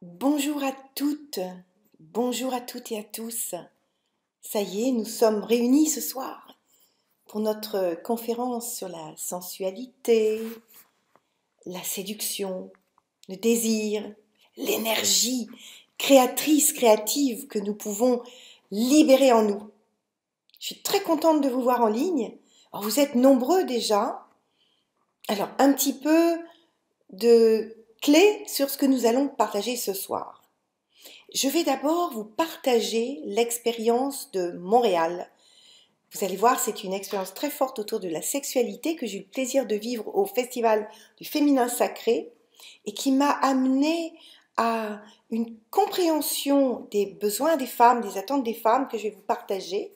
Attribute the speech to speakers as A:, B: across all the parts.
A: Bonjour à toutes, bonjour à toutes et à tous. Ça y est, nous sommes réunis ce soir pour notre conférence sur la sensualité, la séduction, le désir, l'énergie créatrice, créative que nous pouvons libérer en nous. Je suis très contente de vous voir en ligne. Alors, vous êtes nombreux déjà. Alors, un petit peu de clés sur ce que nous allons partager ce soir. Je vais d'abord vous partager l'expérience de Montréal. Vous allez voir, c'est une expérience très forte autour de la sexualité que j'ai eu le plaisir de vivre au Festival du Féminin Sacré et qui m'a amené à une compréhension des besoins des femmes, des attentes des femmes que je vais vous partager.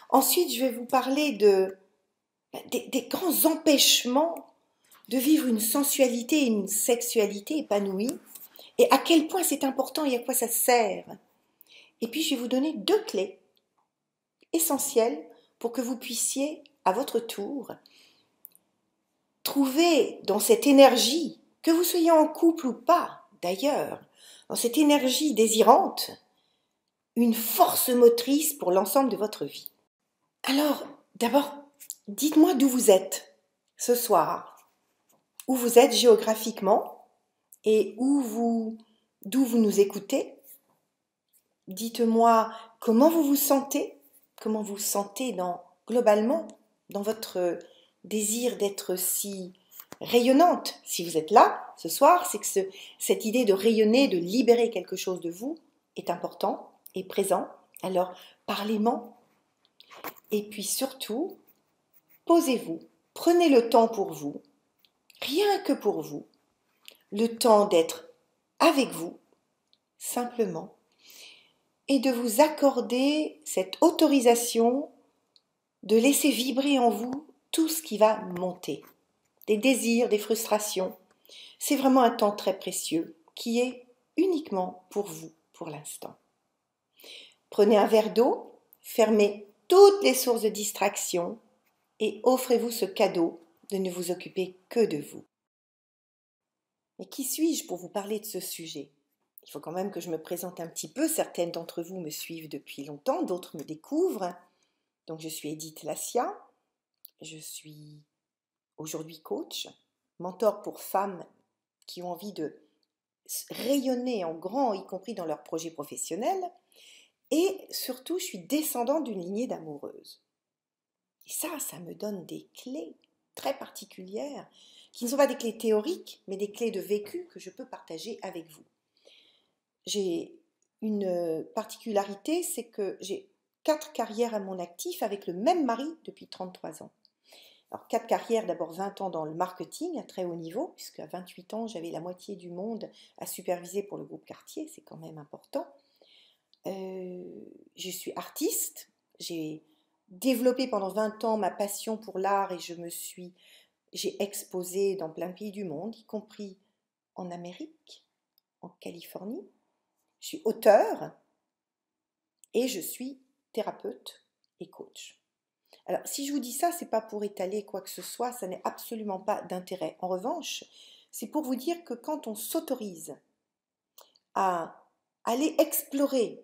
A: Ensuite, je vais vous parler des grands empêchements de vivre une sensualité et une sexualité épanouie et à quel point c'est important et à quoi ça sert. Et puis, je vais vous donner 2 clés essentielles pour que vous puissiez, à votre tour, trouver dans cette énergie, que vous soyez en couple ou pas, d'ailleurs, dans cette énergie désirante, une force motrice pour l'ensemble de votre vie. Alors, d'abord, dites-moi d'où vous êtes ce soir, où vous êtes géographiquement et d'où vous nous écoutez. Dites-moi comment vous vous sentez globalement dans votre désir d'être si rayonnante. Si vous êtes là ce soir, c'est que cette idée de rayonner, de libérer quelque chose de vous est important et présent. Alors parlez-moi et puis surtout, posez-vous, prenez le temps pour vous, rien que pour vous, le temps d'être avec vous, simplement, et de vous accorder cette autorisation de laisser vibrer en vous tout ce qui va monter, des désirs, des frustrations. C'est vraiment un temps très précieux qui est uniquement pour vous pour l'instant. Prenez un verre d'eau, fermez toutes les sources de distraction et offrez-vous ce cadeau de ne vous occuper que de vous. Mais qui suis-je pour vous parler de ce sujet ? Il faut quand même que je me présente un petit peu. Certaines d'entre vous me suivent depuis longtemps, d'autres me découvrent. Donc je suis Edith Lassia, je suis aujourd'hui coach, mentor pour femmes qui ont envie de rayonner en grand, y compris dans leurs projets professionnels, et surtout je suis descendante d'une lignée d'amoureuses. Et ça me donne des clés très particulières, qui ne sont pas des clés théoriques, mais des clés de vécu que je peux partager avec vous. J'ai une particularité, c'est que j'ai 4 carrières à mon actif avec le même mari depuis 33 ans. Alors 4 carrières, d'abord 20 ans dans le marketing à très haut niveau, puisqu'à 28 ans, j'avais la moitié du monde à superviser pour le groupe Cartier, c'est quand même important. Je suis artiste, j'ai développé pendant 20 ans ma passion pour l'art et j'ai exposé dans plein de pays du monde, y compris en Amérique, en Californie. Je suis auteure et je suis thérapeute et coach. Alors, si je vous dis ça, c'est pas pour étaler quoi que ce soit, ça n'est absolument pas d'intérêt. En revanche, c'est pour vous dire que quand on s'autorise à aller explorer,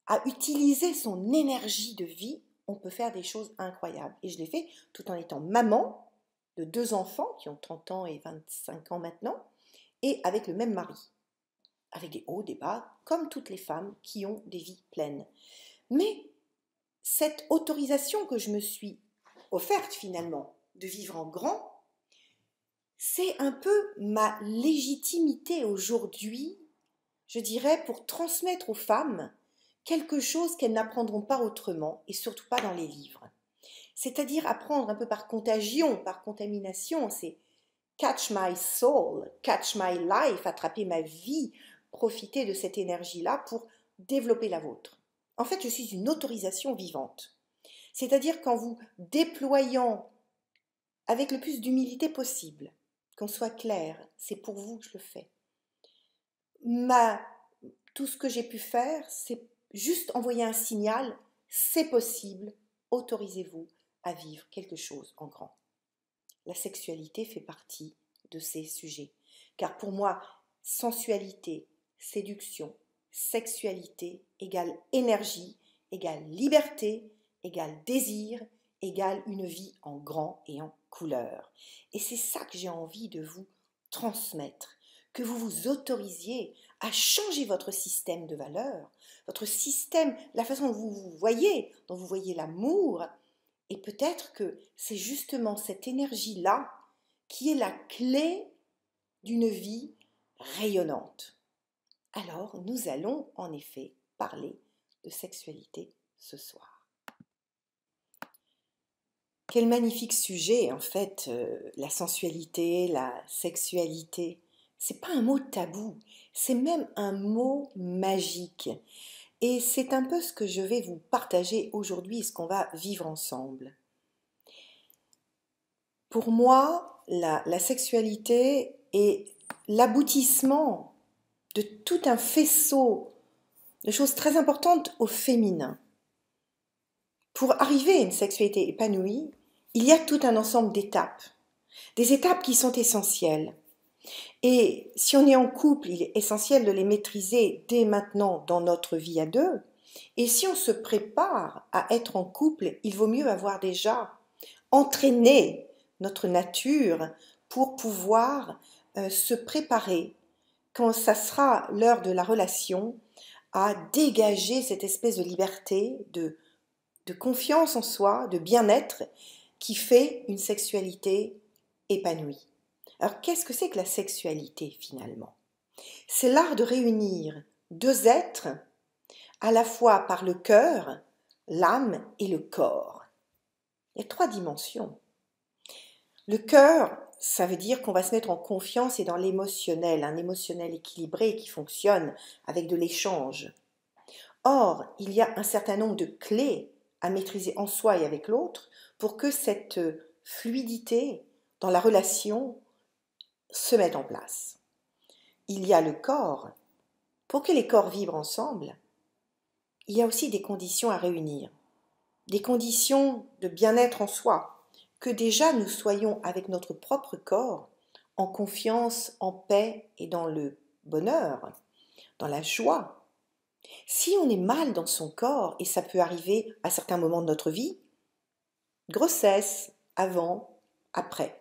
A: à utiliser son énergie de vie, on peut faire des choses incroyables. Et je l'ai fait tout en étant maman de 2 enfants qui ont 30 ans et 25 ans maintenant, et avec le même mari, avec des hauts, des bas, comme toutes les femmes qui ont des vies pleines. Mais cette autorisation que je me suis offerte finalement de vivre en grand, c'est un peu ma légitimité aujourd'hui, je dirais, pour transmettre aux femmes quelque chose qu'elles n'apprendront pas autrement et surtout pas dans les livres. C'est-à-dire apprendre un peu par contagion, par contamination, c'est catch my soul, catch my life, attraper ma vie, profiter de cette énergie-là pour développer la vôtre. En fait, je suis une autorisation vivante. C'est-à-dire qu'en vous déployant avec le plus d'humilité possible, qu'on soit clair, c'est pour vous que je le fais. Tout ce que j'ai pu faire, c'est juste envoyer un signal, c'est possible, autorisez-vous à vivre quelque chose en grand. La sexualité fait partie de ces sujets. Car pour moi, sensualité, séduction, sexualité égale énergie, égale liberté, égale désir, égale une vie en grand et en couleur. Et c'est ça que j'ai envie de vous transmettre, que vous vous autorisiez à changer votre système de valeurs, votre système, la façon dont vous voyez l'amour, et peut-être que c'est justement cette énergie-là qui est la clé d'une vie rayonnante. Alors, nous allons en effet parler de sexualité ce soir. Quel magnifique sujet, en fait, la sensualité, la sexualité. C'est pas un mot tabou, c'est même un mot magique. Et c'est un peu ce que je vais vous partager aujourd'hui, ce qu'on va vivre ensemble. Pour moi, la sexualité est l'aboutissement de tout un faisceau de choses très importantes au féminin. Pour arriver à une sexualité épanouie, il y a tout un ensemble d'étapes, des étapes qui sont essentielles. Et si on est en couple, il est essentiel de les maîtriser dès maintenant dans notre vie à deux. Et si on se prépare à être en couple, il vaut mieux avoir déjà entraîné notre nature pour pouvoir se préparer quand ça sera l'heure de la relation à dégager cette espèce de liberté, de confiance en soi, de bien-être qui fait une sexualité épanouie. Alors qu'est-ce que c'est que la sexualité finalement? C'est l'art de réunir deux êtres à la fois par le cœur, l'âme et le corps. Il y a trois dimensions. Le cœur, ça veut dire qu'on va se mettre en confiance et dans l'émotionnel, un émotionnel équilibré qui fonctionne avec de l'échange. Or, il y a un certain nombre de clés à maîtriser en soi et avec l'autre pour que cette fluidité dans la relation se mette en place. Il y a le corps. Pour que les corps vibrent ensemble, il y a aussi des conditions à réunir, des conditions de bien-être en soi, que déjà nous soyons avec notre propre corps en confiance, en paix et dans le bonheur, dans la joie. Si on est mal dans son corps, et ça peut arriver à certains moments de notre vie, grossesse, avant, après,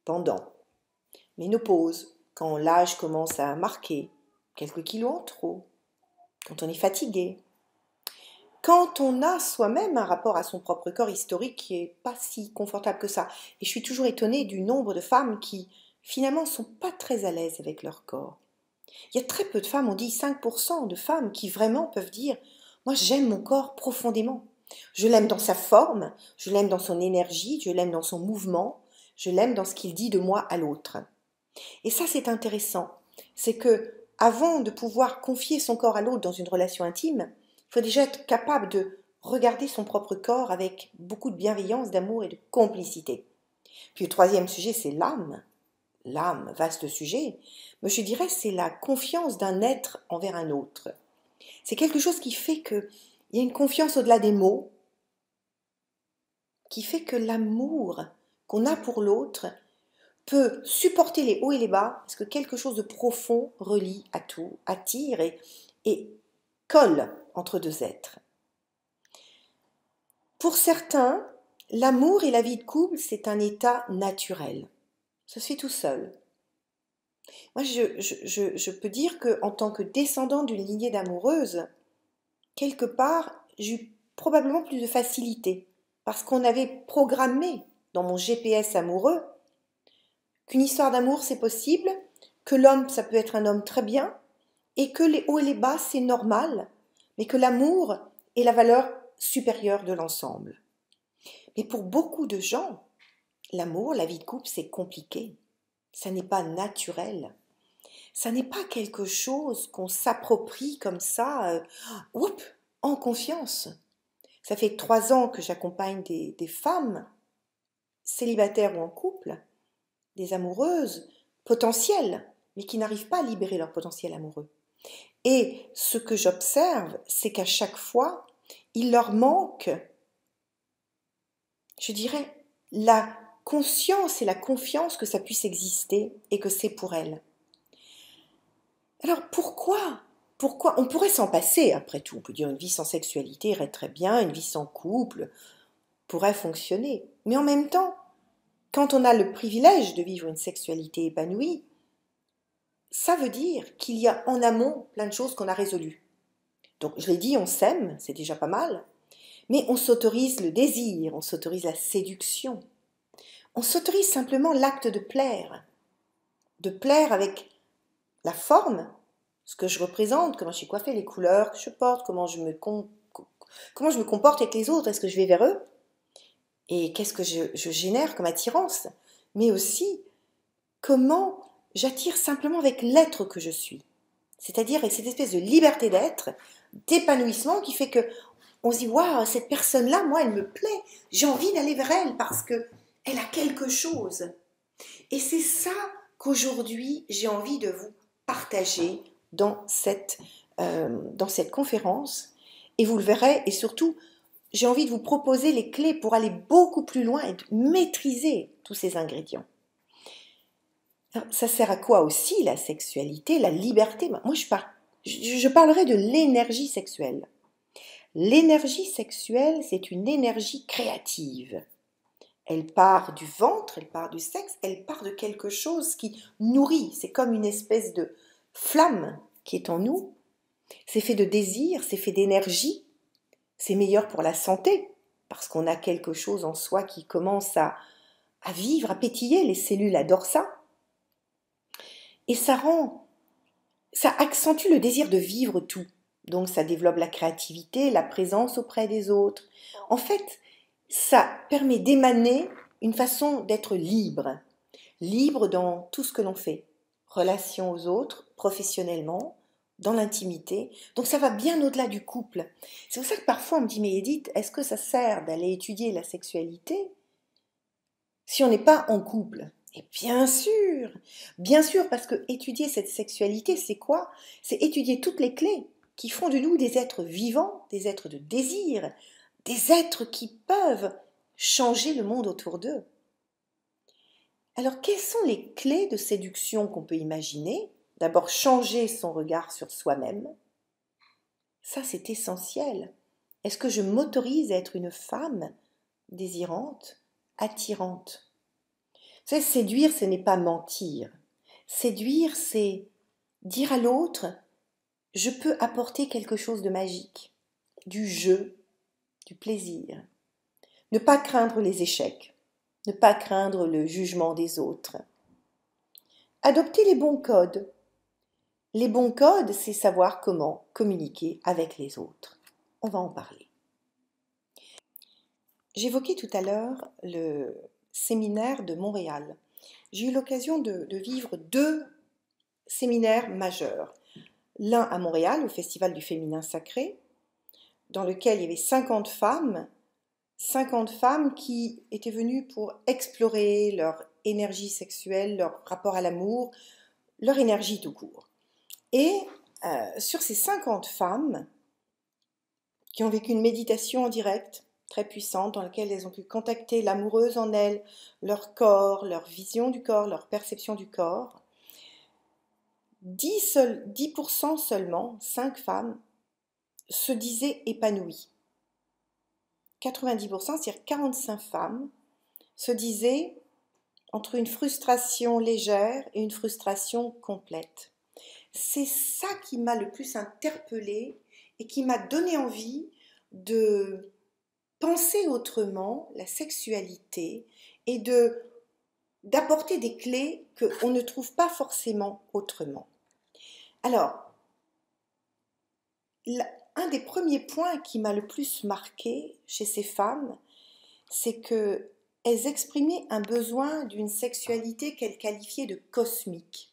A: pendant, ménopause, quand l'âge commence à marquer, quelques kilos en trop, quand on est fatigué, quand on a soi-même un rapport à son propre corps historique qui n'est pas si confortable que ça. Et je suis toujours étonnée du nombre de femmes qui, finalement, ne sont pas très à l'aise avec leur corps. Il y a très peu de femmes, on dit 5% de femmes qui vraiment peuvent dire « Moi, j'aime mon corps profondément. Je l'aime dans sa forme, je l'aime dans son énergie, je l'aime dans son mouvement, je l'aime dans ce qu'il dit de moi à l'autre. » Et ça, c'est intéressant. C'est que avant de pouvoir confier son corps à l'autre dans une relation intime, il faut déjà être capable de regarder son propre corps avec beaucoup de bienveillance, d'amour et de complicité. Puis le troisième sujet, c'est l'âme. L'âme, vaste sujet, mais je dirais c'est la confiance d'un être envers un autre. C'est quelque chose qui fait qu'il y a une confiance au-delà des mots, qui fait que l'amour qu'on a pour l'autre peut supporter les hauts et les bas, parce que quelque chose de profond relie à tout, attire et colle entre deux êtres. Pour certains, l'amour et la vie de couple, c'est un état naturel. Ça se fait tout seul. Moi, je peux dire qu'en tant que descendant d'une lignée d'amoureuses, quelque part, j'ai eu probablement plus de facilité, parce qu'on avait programmé dans mon GPS amoureux qu'une histoire d'amour, c'est possible, que l'homme, ça peut être un homme très bien, et que les hauts et les bas, c'est normal, mais que l'amour est la valeur supérieure de l'ensemble. Mais pour beaucoup de gens, l'amour, la vie de couple, c'est compliqué. Ça n'est pas naturel. Ça n'est pas quelque chose qu'on s'approprie comme ça, en confiance. Ça fait 3 ans que j'accompagne des femmes, célibataires ou en couple, des amoureuses potentielles, mais qui n'arrivent pas à libérer leur potentiel amoureux. Et ce que j'observe, c'est qu'à chaque fois, il leur manque, je dirais, la conscience et la confiance que ça puisse exister et que c'est pour elles. Alors pourquoi pourquoi on pourrait s'en passer après tout. On peut dire une vie sans sexualité irait très bien, une vie sans couple pourrait fonctionner. Mais en même temps, quand on a le privilège de vivre une sexualité épanouie, ça veut dire qu'il y a en amont plein de choses qu'on a résolues. Donc je l'ai dit, on s'aime, c'est déjà pas mal, mais on s'autorise le désir, on s'autorise la séduction, on s'autorise simplement l'acte de plaire avec la forme, ce que je représente, comment je suis coiffée, les couleurs que je porte, comment je me comporte avec les autres, est-ce que je vais vers eux, et qu'est-ce que je génère comme attirance, mais aussi comment j'attire simplement avec l'être que je suis. C'est-à-dire avec cette espèce de liberté d'être, d'épanouissement qui fait que on se dit waouh, cette personne-là, moi, elle me plaît, j'ai envie d'aller vers elle parce que elle a quelque chose. Et c'est ça qu'aujourd'hui j'ai envie de vous partager dans cette conférence. Et vous le verrez, et surtout, j'ai envie de vous proposer les clés pour aller beaucoup plus loin et de maîtriser tous ces ingrédients. Alors, ça sert à quoi aussi la sexualité, la liberté? Moi, je parlerai de l'énergie sexuelle. L'énergie sexuelle, c'est une énergie créative. Elle part du ventre, elle part du sexe, elle part de quelque chose qui nourrit. C'est comme une espèce de flamme qui est en nous. C'est fait de désir, c'est fait d'énergie. C'est meilleur pour la santé, parce qu'on a quelque chose en soi qui commence à vivre, à pétiller. Les cellules adorent ça. Et ça accentue le désir de vivre tout. Donc ça développe la créativité, la présence auprès des autres. En fait, ça permet d'émaner une façon d'être libre. Libre dans tout ce que l'on fait. Relation aux autres, professionnellement, dans l'intimité. Donc ça va bien au-delà du couple. C'est pour ça que parfois on me dit, mais Edith, est-ce que ça sert d'aller étudier la sexualité si on n'est pas en couple? Et bien sûr, parce que étudier cette sexualité, c'est quoi? C'est étudier toutes les clés qui font de nous des êtres vivants, des êtres de désir, des êtres qui peuvent changer le monde autour d'eux. Alors, quelles sont les clés de séduction qu'on peut imaginer? D'abord, changer son regard sur soi-même. Ça, c'est essentiel. Est-ce que je m'autorise à être une femme désirante, attirante? Vous savez, séduire, ce n'est pas mentir. Séduire, c'est dire à l'autre, je peux apporter quelque chose de magique, du jeu, du plaisir. Ne pas craindre les échecs, ne pas craindre le jugement des autres. Adopter les bons codes. Les bons codes, c'est savoir comment communiquer avec les autres. On va en parler. J'évoquais tout à l'heure le séminaire de Montréal. J'ai eu l'occasion de vivre 2 séminaires majeurs. L'un à Montréal, au Festival du Féminin Sacré, dans lequel il y avait 50 femmes qui étaient venues pour explorer leur énergie sexuelle, leur rapport à l'amour, leur énergie tout court. Et sur ces 50 femmes qui ont vécu une méditation en direct, très puissante, dans laquelle elles ont pu contacter l'amoureuse en elles, leur corps, leur vision du corps, leur perception du corps, 10% seulement, 5 femmes, se disaient épanouies. 90%, c'est-à-dire 45 femmes, se disaient entre une frustration légère et une frustration complète. C'est ça qui m'a le plus interpellée et qui m'a donné envie de penser autrement la sexualité et d'apporter des clés qu'on ne trouve pas forcément autrement. Alors, un des premiers points qui m'a le plus marqué chez ces femmes, c'est qu'elles exprimaient un besoin d'une sexualité qu'elles qualifiaient de cosmique.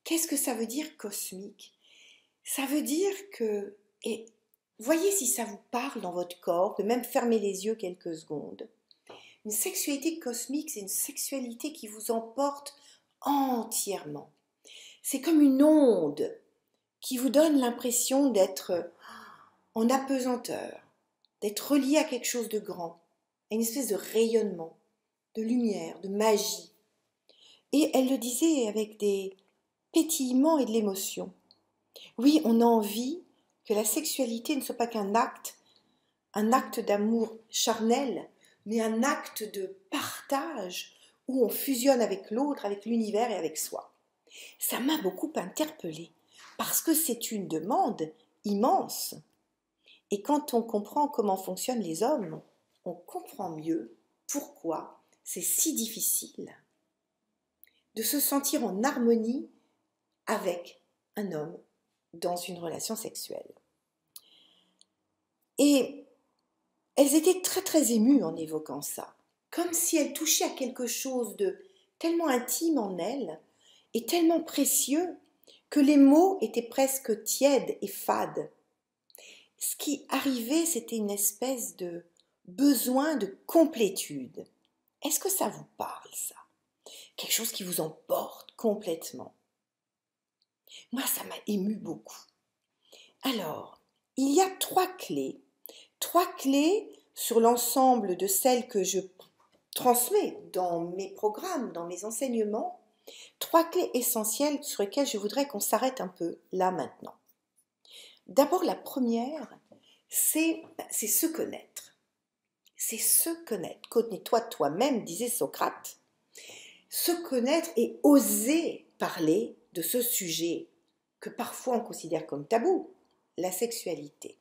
A: Qu'est-ce que ça veut dire cosmique? Ça veut dire que, et voyez si ça vous parle dans votre corps, de même fermer les yeux quelques secondes. Une sexualité cosmique, c'est une sexualité qui vous emporte entièrement. C'est comme une onde qui vous donne l'impression d'être en apesanteur, d'être relié à quelque chose de grand, à une espèce de rayonnement, de lumière, de magie. Et elle le disait avec des pétillements et de l'émotion. Oui, on a envie que la sexualité ne soit pas un acte d'amour charnel, mais un acte de partage où on fusionne avec l'autre, avec l'univers et avec soi. Ça m'a beaucoup interpellée parce que c'est une demande immense. Et quand on comprend comment fonctionnent les hommes, on comprend mieux pourquoi c'est si difficile de se sentir en harmonie avec un homme dans une relation sexuelle. Et elles étaient très très émues en évoquant ça, comme si elles touchaient à quelque chose de tellement intime en elles et tellement précieux que les mots étaient presque tièdes et fades. Ce qui arrivait, c'était une espèce de besoin de complétude. Est-ce que ça vous parle, ça? Quelque chose qui vous emporte complètement. Moi, ça m'a ému beaucoup. Alors, il y a trois clés sur l'ensemble de celles que je transmets dans mes programmes, dans mes enseignements, trois clés essentielles sur lesquelles je voudrais qu'on s'arrête un peu là maintenant. D'abord, la première, c'est se connaître. C'est se connaître. Connais-toi toi-même, disait Socrate. Se connaître et oser parler de ce sujet que parfois on considère comme tabou, la sexualité.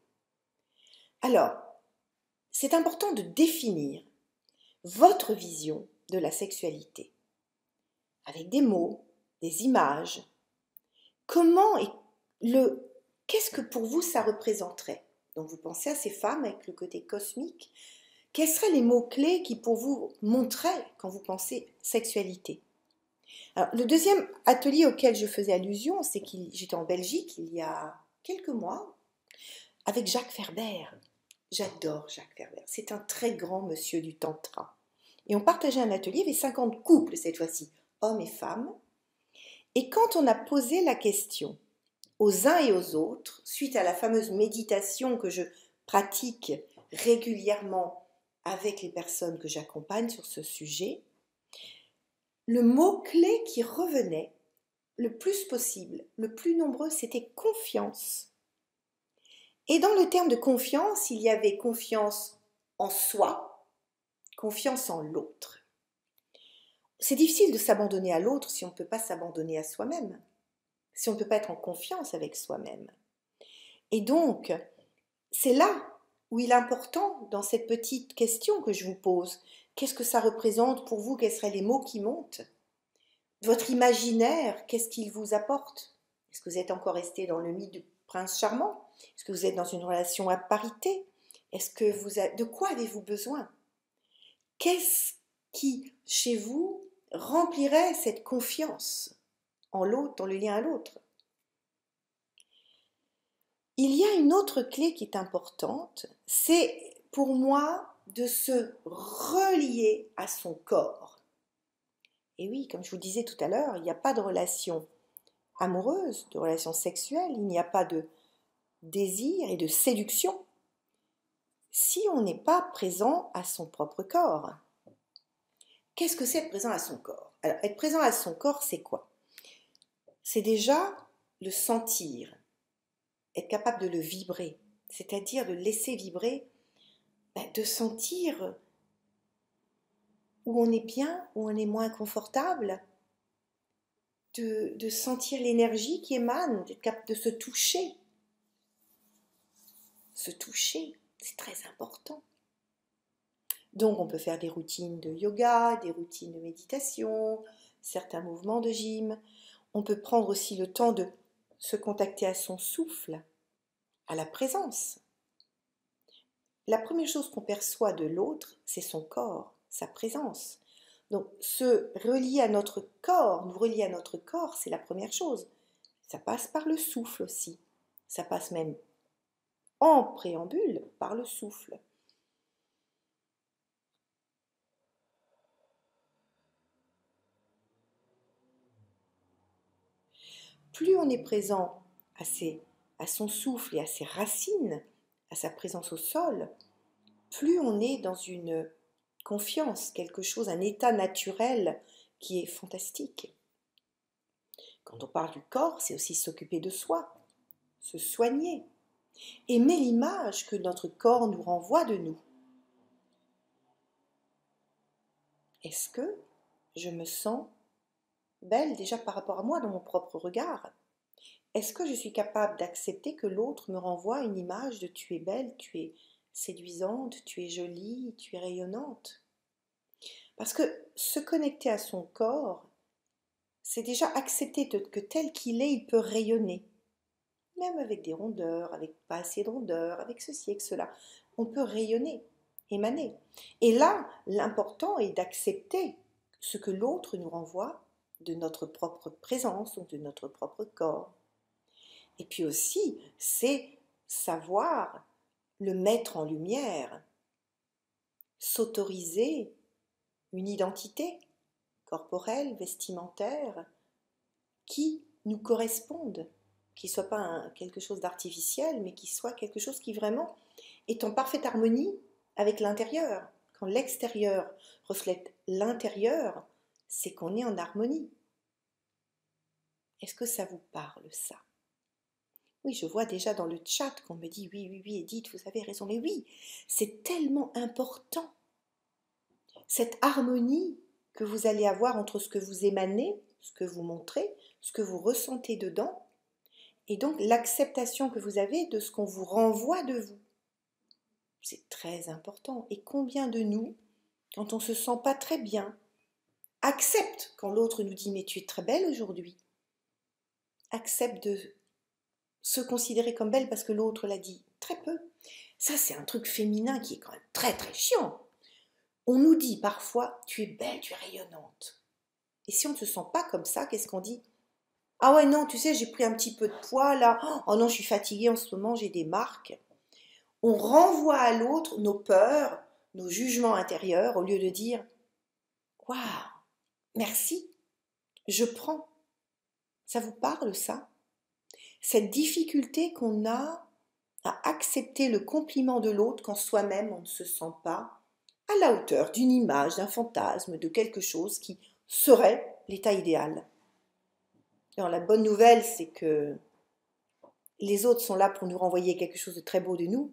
A: Alors, c'est important de définir votre vision de la sexualité avec des mots, des images. Qu'est-ce que pour vous ça représenterait? Donc vous pensez à ces femmes avec le côté cosmique. Quels seraient les mots-clés qui pour vous montraient quand vous pensez sexualité? Alors, le deuxième atelier auquel je faisais allusion, c'est que j'étais en Belgique il y a quelques mois avec Jacques Ferber. J'adore Jacques Ferber. C'est un très grand monsieur du tantra. Et on partageait un atelier avec 50 couples cette fois-ci, hommes et femmes. Et quand on a posé la question aux uns et aux autres, suite à la fameuse méditation que je pratique régulièrement avec les personnes que j'accompagne sur ce sujet, le mot-clé qui revenait le plus possible, le plus nombreux, c'était confiance. Et dans le terme de confiance, il y avait confiance en soi, confiance en l'autre. C'est difficile de s'abandonner à l'autre si on ne peut pas s'abandonner à soi-même, si on ne peut pas être en confiance avec soi-même. Et donc, c'est là où il est important, dans cette petite question que je vous pose, qu'est-ce que ça représente pour vous? Quels seraient les mots qui montent? Votre imaginaire, qu'est-ce qu'il vous apporte? Est-ce que vous êtes encore resté dans le mythe du prince charmant? Est-ce que vous êtes dans une relation à parité? De quoi avez-vous besoin? Qu'est-ce qui, chez vous, remplirait cette confiance en l'autre, dans le lien à l'autre? Il y a une autre clé qui est importante, c'est pour moi de se relier à son corps. Et oui, comme je vous disais tout à l'heure, il n'y a pas de relation amoureuse, de relation sexuelle, il n'y a pas de désir et de séduction si on n'est pas présent à son propre corps. Qu'est-ce que c'est être présent à son corps? Alors, être présent à son corps, c'est quoi? C'est déjà le sentir, être capable de le vibrer, c'est-à-dire de laisser vibrer, de sentir où on est bien, où on est moins confortable, de sentir l'énergie qui émane, d'être capable de se toucher. Se toucher, c'est très important. Donc on peut faire des routines de yoga, des routines de méditation, certains mouvements de gym. On peut prendre aussi le temps de se contacter à son souffle, à la présence. La première chose qu'on perçoit de l'autre, c'est son corps, sa présence. Donc se relier à notre corps, nous relier à notre corps, c'est la première chose. Ça passe par le souffle aussi. Ça passe même en préambule par le souffle. Plus on est présent à son souffle et à ses racines, à sa présence au sol, plus on est dans une confiance, quelque chose, un état naturel qui est fantastique. Quand on parle du corps, c'est aussi s'occuper de soi. se soigner, aimer l'image que notre corps nous renvoie de nous. Est-ce que je me sens belle déjà par rapport à moi dans mon propre regard? Est-ce que je suis capable d'accepter que l'autre me renvoie une image de tu es belle, tu es séduisante, tu es jolie, tu es rayonnante? Parce que se connecter à son corps, c'est déjà accepter que tel qu'il est, il peut rayonner. Même avec des rondeurs, avec pas assez de rondeurs, avec ceci, avec cela. On peut rayonner, émaner. Et là, l'important est d'accepter ce que l'autre nous renvoie de notre propre présence, ou de notre propre corps. Et puis aussi, c'est savoir le mettre en lumière, s'autoriser une identité corporelle, vestimentaire, qui nous corresponde, qui ne soit pas quelque chose d'artificiel, mais qui soit quelque chose qui vraiment est en parfaite harmonie avec l'intérieur. Quand l'extérieur reflète l'intérieur, c'est qu'on est en harmonie. Est-ce que ça vous parle, ça? Oui, je vois déjà dans le chat qu'on me dit oui, oui, oui, Edith, vous avez raison. Mais oui, c'est tellement important. Cette harmonie que vous allez avoir entre ce que vous émanez, ce que vous montrez, ce que vous ressentez dedans, et donc l'acceptation que vous avez de ce qu'on vous renvoie de vous. C'est très important. Et combien de nous, quand on ne se sent pas très bien, accepte quand l'autre nous dit « mais tu es très belle aujourd'hui », accepte de se considérer comme belle parce que l'autre l'a dit? Très peu. Ça, c'est un truc féminin qui est quand même très très chiant. On nous dit parfois « tu es belle, tu es rayonnante ». Et si on ne se sent pas comme ça, qu'est-ce qu'on dit? Ah ouais, non, tu sais, j'ai pris un petit peu de poids là. Oh non, je suis fatiguée en ce moment, j'ai des marques. On renvoie à l'autre nos peurs, nos jugements intérieurs, au lieu de dire « waouh, merci, je prends ». Ça vous parle, ça? Cette difficulté qu'on a à accepter le compliment de l'autre quand soi-même on ne se sent pas à la hauteur d'une image, d'un fantasme, de quelque chose qui serait l'état idéal. Alors la bonne nouvelle, c'est que les autres sont là pour nous renvoyer quelque chose de très beau de nous.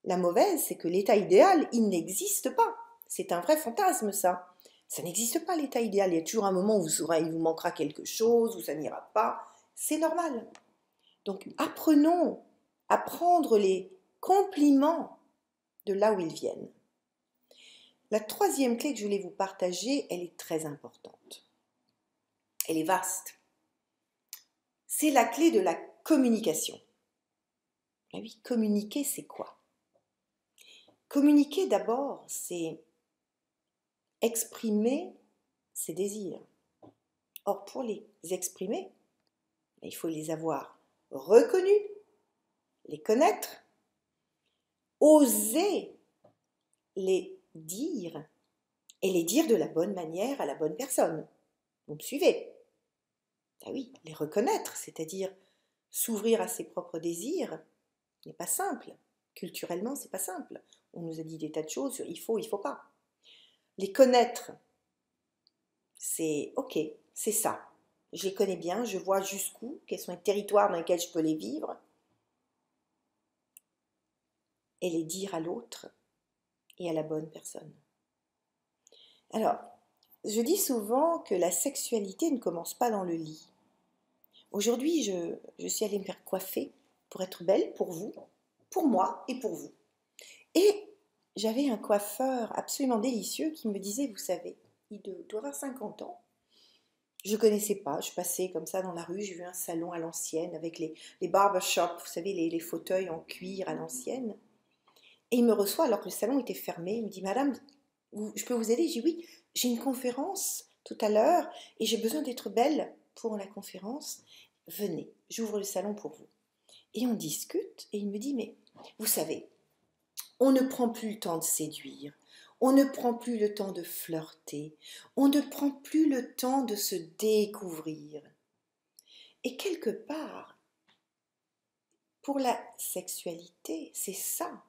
A: La mauvaise, c'est que l'état idéal, il n'existe pas. C'est un vrai fantasme, ça. Ça n'existe pas, l'état idéal. Il y a toujours un moment où il vous manquera quelque chose, où ça n'ira pas. C'est normal. Donc, apprenons à prendre les compliments de là où ils viennent. La troisième clé que je voulais vous partager, elle est très importante. Elle est vaste. C'est la clé de la communication. Ah oui, communiquer, c'est quoi? Communiquer d'abord, c'est exprimer ses désirs. Or, pour les exprimer, il faut les avoir reconnus, les connaître, oser les dire et les dire de la bonne manière à la bonne personne. Vous me suivez? Ah oui, les reconnaître, c'est-à-dire s'ouvrir à ses propres désirs, n'est pas simple. Culturellement, c'est pas simple. On nous a dit des tas de choses sur il faut pas. Les connaître, c'est ok, c'est ça. Je les connais bien, je vois jusqu'où, quels sont les territoires dans lesquels je peux les vivre, et les dire à l'autre et à la bonne personne. Alors, je dis souvent que la sexualité ne commence pas dans le lit. Aujourd'hui, je suis allée me faire coiffer pour être belle pour vous, pour moi et pour vous. Et j'avais un coiffeur absolument délicieux qui me disait, vous savez, il doit avoir 50 ans. Je ne connaissais pas, je passais comme ça dans la rue, j'ai vu un salon à l'ancienne avec les barbershops, vous savez, les fauteuils en cuir à l'ancienne. Et il me reçoit alors que le salon était fermé. Il me dit, Madame, je peux vous aider? J'ai dit, oui, j'ai une conférence tout à l'heure et j'ai besoin d'être belle pour la conférence. Venez, j'ouvre le salon pour vous. Et on discute et il me dit, mais vous savez, on ne prend plus le temps de séduire, on ne prend plus le temps de flirter, on ne prend plus le temps de se découvrir. Et quelque part, pour la sexualité, c'est ça.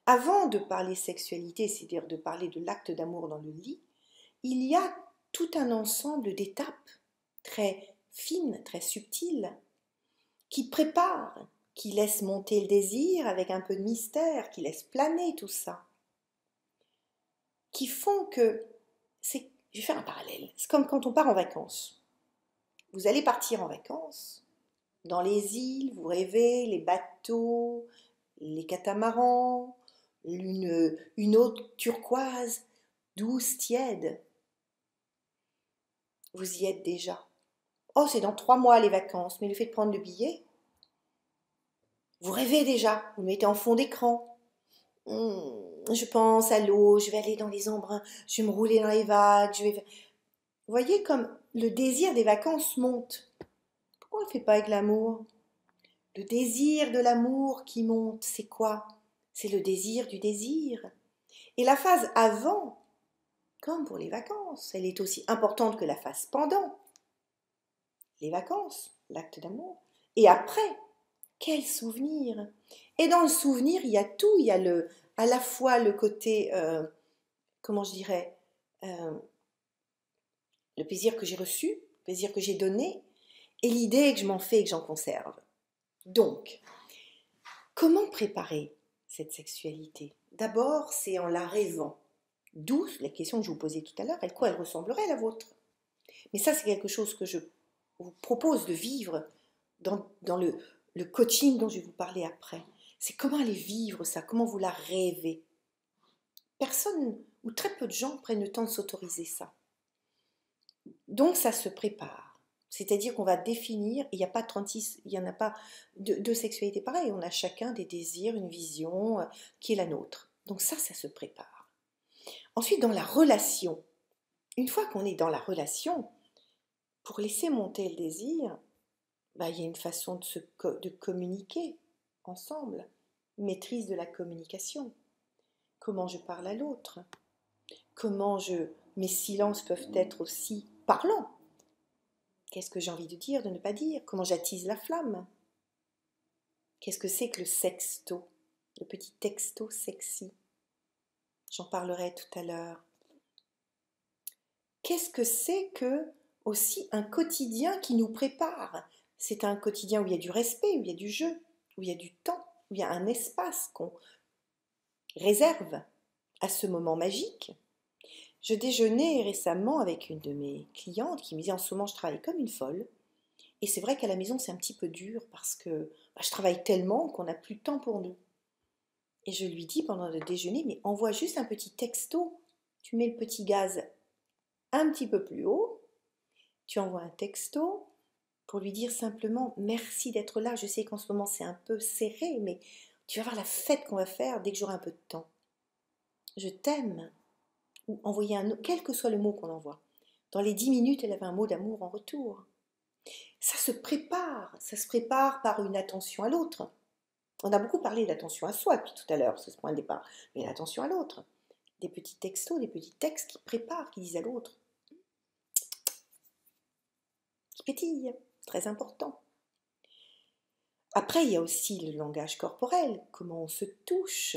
A: Avant de parler sexualité, c'est-à-dire de parler de l'acte d'amour dans le lit, il y a tout un ensemble d'étapes très fines, très subtiles, qui préparent qui laissent monter le désir avec un peu de mystère, qui laissent planer tout ça, qui font que, je vais faire un parallèle, c'est comme quand on part en vacances. Vous allez partir en vacances, dans les îles, vous rêvez, les bateaux, les catamarans, une eau turquoise, douce, tiède. Vous y êtes déjà. Oh, c'est dans 3 mois les vacances, mais le fait de prendre le billet, vous rêvez déjà, vous le mettez en fond d'écran. Je pense à l'eau, je vais aller dans les embruns, je vais me rouler dans les vagues, Vous voyez comme le désir des vacances monte. Pourquoi on ne le fait pas avec l'amour? Le désir de l'amour qui monte, c'est quoi? C'est le désir du désir. Et la phase avant, comme pour les vacances, elle est aussi importante que la phase pendant. Les vacances, l'acte d'amour. Et après, quel souvenir! Et dans le souvenir, il y a tout, il y a à la fois le côté, comment je dirais, le plaisir que j'ai reçu, le plaisir que j'ai donné, et l'idée que je m'en fais et que j'en conserve. Donc, comment préparer cette sexualité? D'abord, c'est en la rêvant. D'où la question que je vous posais tout à l'heure, à quoi elle ressemblerait la vôtre? Mais ça, c'est quelque chose que je vous propose de vivre dans le coaching dont je vais vous parler après. C'est comment aller vivre ça, comment vous la rêvez. Personne ou très peu de gens prennent le temps de s'autoriser ça. Donc ça se prépare. C'est-à-dire qu'on va définir, il n'y a pas 36, il n'y en a pas de sexualité pareille, on a chacun des désirs, une vision qui est la nôtre. Donc ça se prépare. Ensuite, dans la relation, une fois qu'on est dans la relation, pour laisser monter le désir, il y a une façon de communiquer ensemble, maîtrise de la communication. Comment je parle à l'autre, mes silences peuvent être aussi parlants. Qu'est-ce que j'ai envie de dire, de ne pas dire? Comment j'attise la flamme? Qu'est-ce que c'est que le sexto? Le petit texto sexy. J'en parlerai tout à l'heure. Qu'est-ce que c'est que aussi un quotidien qui nous prépare? C'est un quotidien où il y a du respect, où il y a du jeu, où il y a du temps, où il y a un espace qu'on réserve à ce moment magique. Je déjeunais récemment avec une de mes clientes qui me disait en ce moment je travaille comme une folle. Et c'est vrai qu'à la maison c'est un petit peu dur parce que je travaille tellement qu'on n'a plus de temps pour nous. Et je lui dis pendant le déjeuner, mais envoie juste un petit texto. Tu mets le petit gaz un petit peu plus haut, tu envoies un texto pour lui dire simplement merci d'être là. Je sais qu'en ce moment c'est un peu serré, mais tu vas voir la fête qu'on va faire dès que j'aurai un peu de temps. Je t'aime. Ou envoyer quel que soit le mot qu'on envoie. Dans les 10 minutes, elle avait un mot d'amour en retour. Ça se prépare par une attention à l'autre. On a beaucoup parlé d'attention à soi depuis tout à l'heure, c'est ce point de départ, mais l'attention à l'autre. Des petits textos, des petits textes qui préparent, qui disent à l'autre. Qui pétillent, très important. Après, il y a aussi le langage corporel, comment on se touche.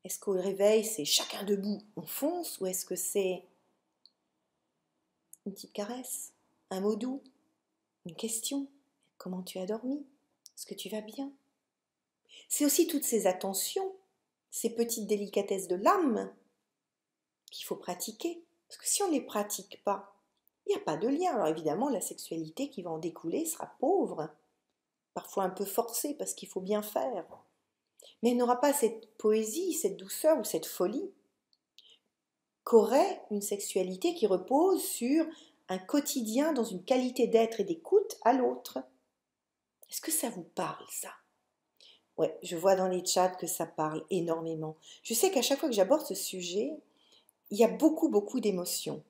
A: Est-ce qu'au réveil, c'est chacun debout, on fonce, ou est-ce que c'est une petite caresse, un mot doux, une question? Comment tu as dormi? Est-ce que tu vas bien? C'est aussi toutes ces attentions, ces petites délicatesses de l'âme qu'il faut pratiquer. Parce que si on ne les pratique pas, il n'y a pas de lien. Alors évidemment, la sexualité qui va en découler sera pauvre, parfois un peu forcée parce qu'il faut bien faire. Mais elle n'aura pas cette poésie, cette douceur ou cette folie qu'aurait une sexualité qui repose sur un quotidien dans une qualité d'être et d'écoute à l'autre. Est-ce que ça vous parle, ça? Ouais, je vois dans les chats que ça parle énormément. Je sais qu'à chaque fois que j'aborde ce sujet, il y a beaucoup, beaucoup d'émotions.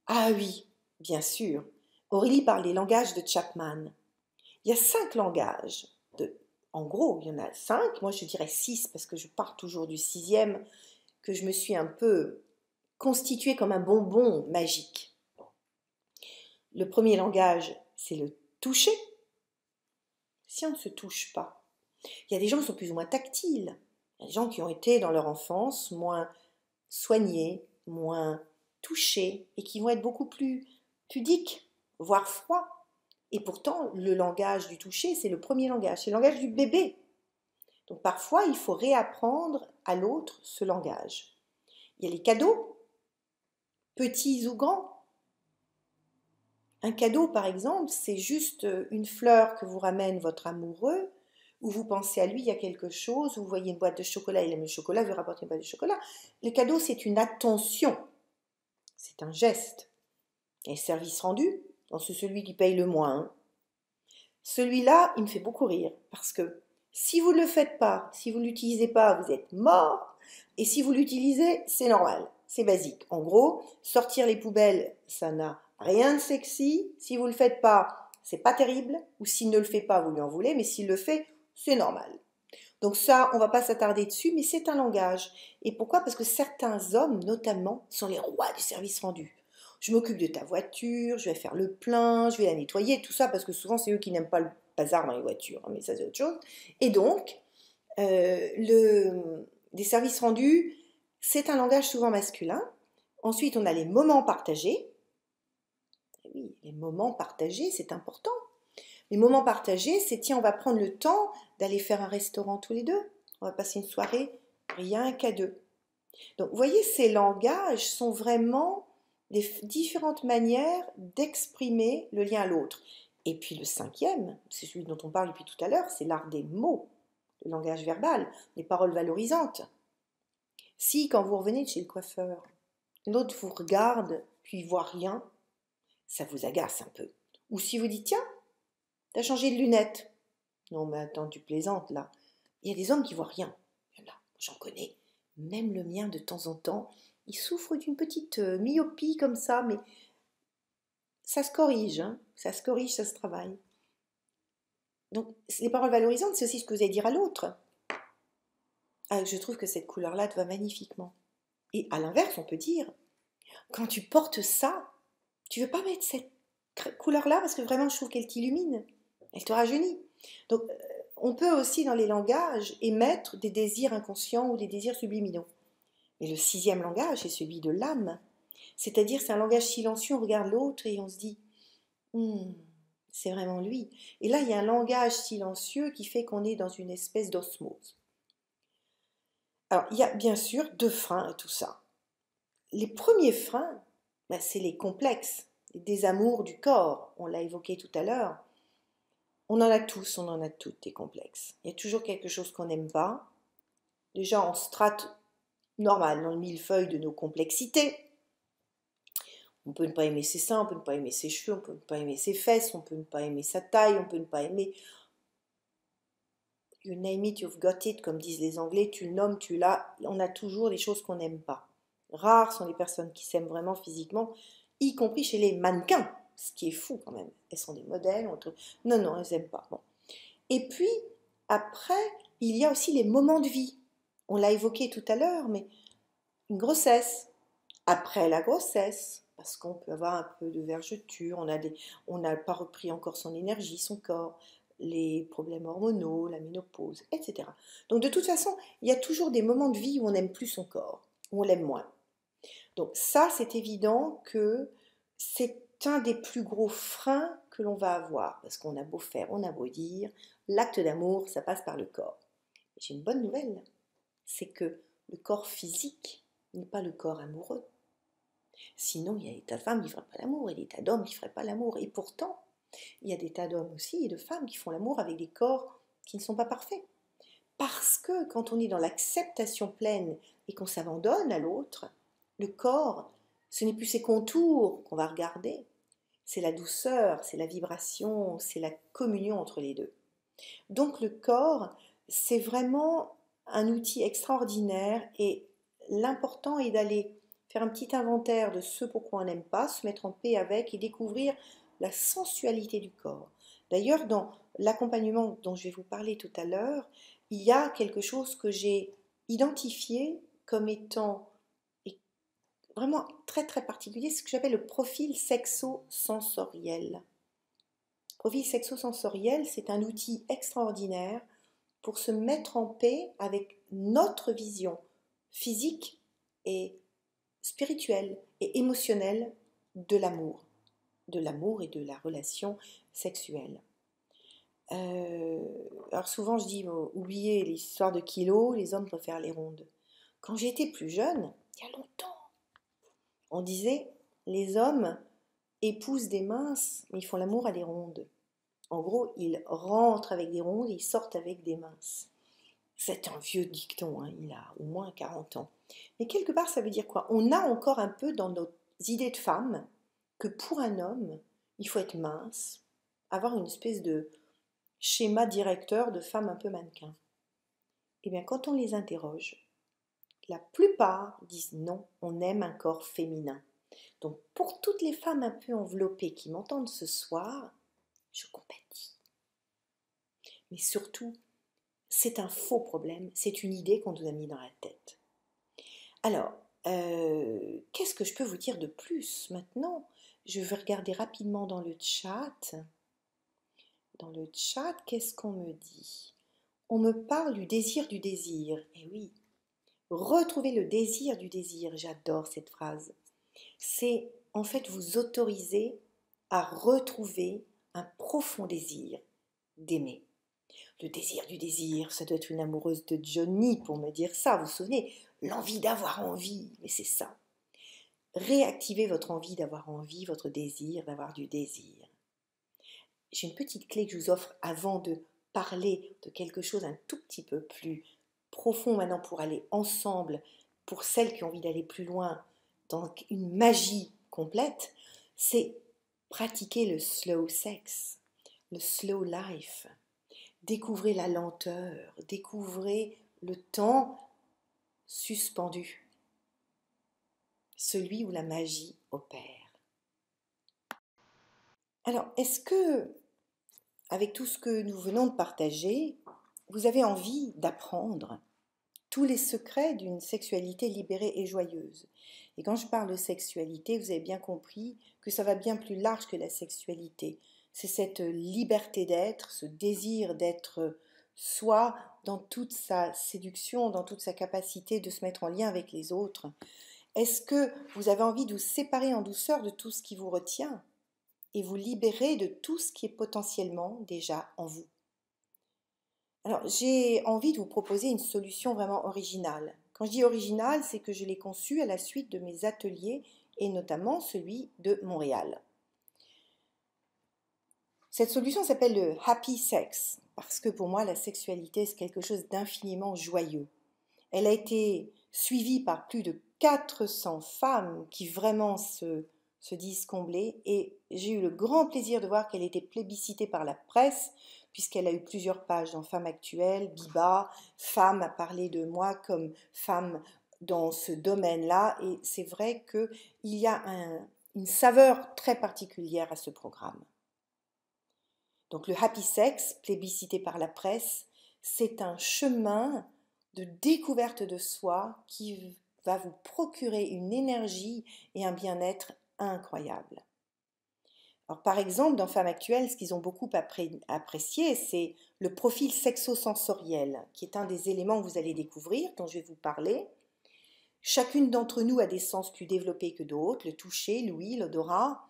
A: Ah oui, bien sûr. Aurélie parle des langages de Chapman. Il y a 5 langages. En gros, il y en a 5. Moi, je dirais 6 parce que je pars toujours du 6e, que je me suis un peu constitué comme un bonbon magique. Le premier langage, c'est le toucher. Si on ne se touche pas, il y a des gens qui sont plus ou moins tactiles. Il y a des gens qui ont été dans leur enfance moins soignés, moins touchés et qui vont être beaucoup plus pudiques, voire froids. Et pourtant, le langage du toucher, c'est le premier langage, c'est le langage du bébé. Donc parfois, il faut réapprendre à l'autre ce langage. Il y a les cadeaux, petits ou grands. Un cadeau, par exemple, c'est juste une fleur que vous ramène votre amoureux, ou vous pensez à lui, il y a quelque chose, vous voyez une boîte de chocolat, il aime le chocolat, vous lui rapportez une boîte de chocolat. Le cadeau, c'est une attention, c'est un geste. Et service rendu, c'est celui qui paye le moins. Hein. Celui-là, il me fait beaucoup rire, parce que si vous ne le faites pas, si vous ne l'utilisez pas, vous êtes mort, et si vous l'utilisez, c'est normal, c'est basique. En gros, sortir les poubelles, ça n'a rien de sexy, si vous ne le faites pas, c'est pas terrible, ou s'il ne le fait pas, vous lui en voulez, mais s'il le fait, c'est normal. Donc ça, on ne va pas s'attarder dessus, mais c'est un langage. Et pourquoi? Parce que certains hommes, notamment, sont les rois du service rendu. Je m'occupe de ta voiture, je vais faire le plein, je vais la nettoyer, tout ça, parce que souvent, c'est eux qui n'aiment pas le bazar dans les voitures, hein, mais ça, c'est autre chose. Et donc, des services rendus, c'est un langage souvent masculin. Ensuite, on a les moments partagés. Et oui, les moments partagés, c'est important. Les moments partagés, c'est tiens, on va prendre le temps d'aller faire un restaurant tous les deux. On va passer une soirée rien qu'à deux. Donc, vous voyez, ces langages sont vraiment des différentes manières d'exprimer le lien à l'autre. Et puis le cinquième, c'est celui dont on parle depuis tout à l'heure, c'est l'art des mots, le langage verbal, les paroles valorisantes. Si, quand vous revenez de chez le coiffeur, l'autre vous regarde, puis voit rien, ça vous agace un peu. Ou si vous dites, tiens, t'as changé de lunettes. Non, mais attends, tu plaisantes là. Il y a des hommes qui voient rien. Il y en a, j'en connais. Même le mien, de temps en temps, il souffre d'une petite myopie comme ça, mais ça se corrige, hein. Ça se corrige, ça se travaille. Donc, les paroles valorisantes, c'est aussi ce que vous allez dire à l'autre. Ah, je trouve que cette couleur-là te va magnifiquement. Et à l'inverse, on peut dire, quand tu portes ça, tu veux pas mettre cette couleur-là parce que vraiment, je trouve qu'elle t'illumine. Elle te rajeunit. Donc, on peut aussi, dans les langages, émettre des désirs inconscients ou des désirs subliminaux. Mais le sixième langage, c'est celui de l'âme. C'est-à-dire, c'est un langage silencieux, on regarde l'autre et on se dit c'est vraiment lui. Et là, il y a un langage silencieux qui fait qu'on est dans une espèce d'osmose. Alors, il y a bien sûr deux freins à tout ça. Les premiers freins, c'est les complexes, les désamours du corps. On l'a évoqué tout à l'heure. On en a tous, on en a toutes des complexes. Il y a toujours quelque chose qu'on n'aime pas. Déjà en strate normale, dans le millefeuille de nos complexités. On peut ne pas aimer ses seins, on peut ne pas aimer ses cheveux, on peut ne pas aimer ses fesses, on peut ne pas aimer sa taille, on peut ne pas aimer... You name it, you've got it, comme disent les Anglais, tu le nommes, tu l'as. On a toujours des choses qu'on n'aime pas. Rares sont les personnes qui s'aiment vraiment physiquement, y compris chez les mannequins, ce qui est fou quand même. Elles sont des modèles, non, non, elles n'aiment pas. Bon. Et puis, après, il y a aussi les moments de vie. On l'a évoqué tout à l'heure, mais une grossesse, après la grossesse, parce qu'on peut avoir un peu de vergeture, on n'a pas repris encore son énergie, son corps, les problèmes hormonaux, la ménopause, etc. Donc de toute façon, il y a toujours des moments de vie où on n'aime plus son corps, où on l'aime moins. Donc ça, c'est évident que c'est un des plus gros freins que l'on va avoir, parce qu'on a beau faire, on a beau dire, l'acte d'amour, ça passe par le corps. J'ai une bonne nouvelle, c'est que le corps physique n'est pas le corps amoureux. Sinon, il y a des tas de femmes qui ne feraient pas l'amour et des tas d'hommes qui ne feraient pas l'amour. Et pourtant, il y a des tas d'hommes aussi et de femmes qui font l'amour avec des corps qui ne sont pas parfaits. Parce que quand on est dans l'acceptation pleine et qu'on s'abandonne à l'autre, le corps, ce n'est plus ses contours qu'on va regarder, c'est la douceur, c'est la vibration, c'est la communion entre les deux. Donc le corps, c'est vraiment un outil extraordinaire et l'important est d'aller faire un petit inventaire de ce pourquoi on n'aime pas, se mettre en paix avec et découvrir la sensualité du corps. D'ailleurs, dans l'accompagnement dont je vais vous parler tout à l'heure, il y a quelque chose que j'ai identifié comme étant vraiment très très particulier, ce que j'appelle le profil sexo-sensoriel. Le profil sexo-sensoriel, c'est un outil extraordinaire pour se mettre en paix avec notre vision physique et spirituelle et émotionnelle de l'amour et de la relation sexuelle. Alors souvent je dis, oubliez l'histoire de kilos, les hommes préfèrent les rondes. Quand j'étais plus jeune, il y a longtemps, on disait, les hommes épousent des minces, mais ils font l'amour à des rondes. En gros, ils rentrent avec des rondes et ils sortent avec des minces. C'est un vieux dicton, hein, il a au moins 40 ans. Mais quelque part, ça veut dire quoi? On a encore un peu dans nos idées de femmes que pour un homme, il faut être mince, avoir une espèce de schéma directeur de femme un peu mannequin. Eh bien, quand on les interroge, la plupart disent non, on aime un corps féminin. Donc, pour toutes les femmes un peu enveloppées qui m'entendent ce soir, je compatis. Mais surtout, c'est un faux problème, c'est une idée qu'on nous a mis dans la tête. Alors, qu'est-ce que je peux vous dire de plus maintenant? Je vais regarder rapidement dans le chat. Dans le chat, qu'est-ce qu'on me dit? On me parle du désir du désir. Eh oui, retrouver le désir du désir, j'adore cette phrase. C'est en fait vous autoriser à retrouver un profond désir d'aimer. Le désir du désir, ça doit être une amoureuse de Johnny pour me dire ça, vous vous souvenez? L'envie d'avoir envie, mais c'est ça. Réactivez votre envie d'avoir envie, votre désir d'avoir du désir. J'ai une petite clé que je vous offre avant de parler de quelque chose un tout petit peu plus profond maintenant pour aller ensemble, pour celles qui ont envie d'aller plus loin dans une magie complète, c'est pratiquer le slow sex, le slow life. Découvrez la lenteur, découvrez le temps suspendu, celui où la magie opère. Alors, est-ce que, avec tout ce que nous venons de partager, vous avez envie d'apprendre tous les secrets d'une sexualité libérée et joyeuse? Et quand je parle de sexualité, vous avez bien compris que ça va bien plus large que la sexualité. C'est cette liberté d'être, ce désir d'être soi dans toute sa séduction, dans toute sa capacité de se mettre en lien avec les autres. Est-ce que vous avez envie de vous séparer en douceur de tout ce qui vous retient et vous libérer de tout ce qui est potentiellement déjà en vous? Alors, j'ai envie de vous proposer une solution vraiment originale. Quand je dis originale, c'est que je l'ai conçue à la suite de mes ateliers et notamment celui de Montréal. Cette solution s'appelle le happy sex parce que pour moi, la sexualité, c'est quelque chose d'infiniment joyeux. Elle a été suivie par plus de 400 femmes qui vraiment se disent comblées et j'ai eu le grand plaisir de voir qu'elle était plébiscitée par la presse puisqu'elle a eu plusieurs pages dans Femmes Actuelles, Biba, Femme a parlé de moi comme femme dans ce domaine-là et c'est vrai qu'il y a une saveur très particulière à ce programme. Donc le happy sex, plébiscité par la presse, c'est un chemin de découverte de soi qui va vous procurer une énergie et un bien-être incroyable. Alors, par exemple, dans Femmes Actuelles, ce qu'ils ont beaucoup apprécié, c'est le profil sexo-sensoriel, qui est un des éléments que vous allez découvrir, dont je vais vous parler. Chacune d'entre nous a des sens plus développés que d'autres, le toucher, l'ouïe, l'odorat.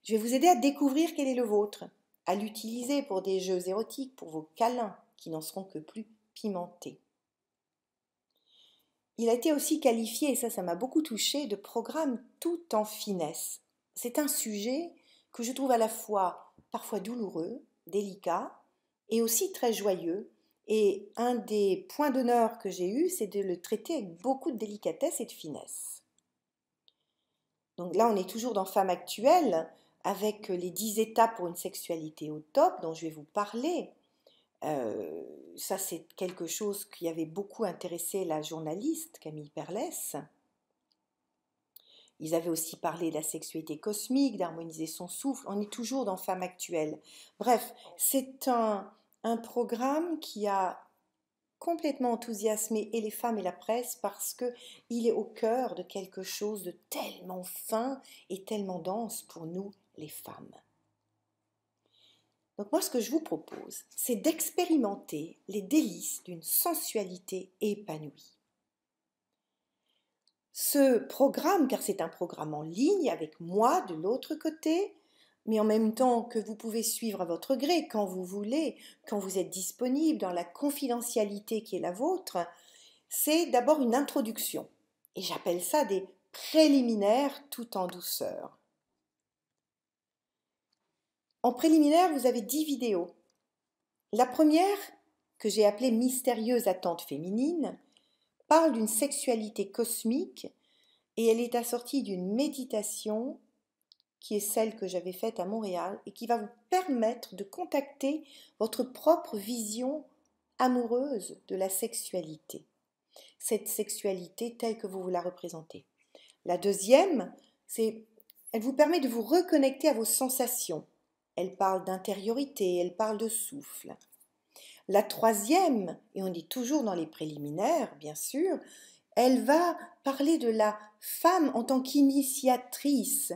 A: Je vais vous aider à découvrir quel est le vôtre, à l'utiliser pour des jeux érotiques, pour vos câlins, qui n'en seront que plus pimentés. Il a été aussi qualifié, et ça m'a beaucoup touché, de programme tout en finesse. C'est un sujet que je trouve à la fois parfois douloureux, délicat, et aussi très joyeux. Et un des points d'honneur que j'ai eu, c'est de le traiter avec beaucoup de délicatesse et de finesse. Donc là, on est toujours dans Femmes Actuelles, avec les 10 étapes pour une sexualité au top, dont je vais vous parler. Ça, c'est quelque chose qui avait beaucoup intéressé la journaliste Camille Perlès. Ils avaient aussi parlé de la sexualité cosmique, d'harmoniser son souffle. On est toujours dans Femmes Actuelles. Bref, c'est un programme qui a complètement enthousiasmé et les femmes et la presse parce qu'il est au cœur de quelque chose de tellement fin et tellement dense pour nous, les femmes. Donc moi, ce que je vous propose, c'est d'expérimenter les délices d'une sensualité épanouie. Ce programme, car c'est un programme en ligne avec moi de l'autre côté, mais en même temps que vous pouvez suivre à votre gré quand vous voulez, quand vous êtes disponible, dans la confidentialité qui est la vôtre, c'est d'abord une introduction. Et j'appelle ça des préliminaires tout en douceur. En préliminaire, vous avez 10 vidéos. La première, que j'ai appelée Mystérieuse attente féminine, parle d'une sexualité cosmique et elle est assortie d'une méditation qui est celle que j'avais faite à Montréal et qui va vous permettre de contacter votre propre vision amoureuse de la sexualité. Cette sexualité telle que vous la représentez. La deuxième, elle vous permet de vous reconnecter à vos sensations. Elle parle d'intériorité, elle parle de souffle. La troisième, et on est toujours dans les préliminaires, bien sûr, elle va parler de la femme en tant qu'initiatrice.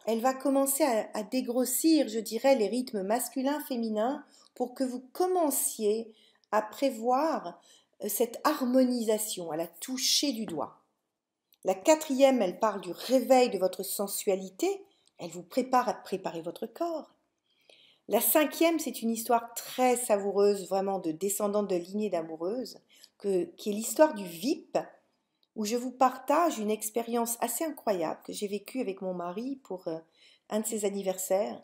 A: Elle va commencer à dégrossir, je dirais, les rythmes masculins-féminins pour que vous commenciez à prévoir cette harmonisation, à la toucher du doigt. La quatrième, elle parle du réveil de votre sensualité. Elle vous prépare à préparer votre corps. La cinquième, c'est une histoire très savoureuse, vraiment de descendante de lignée d'amoureuses, qui est l'histoire du VIP, où je vous partage une expérience assez incroyable que j'ai vécue avec mon mari pour un de ses anniversaires.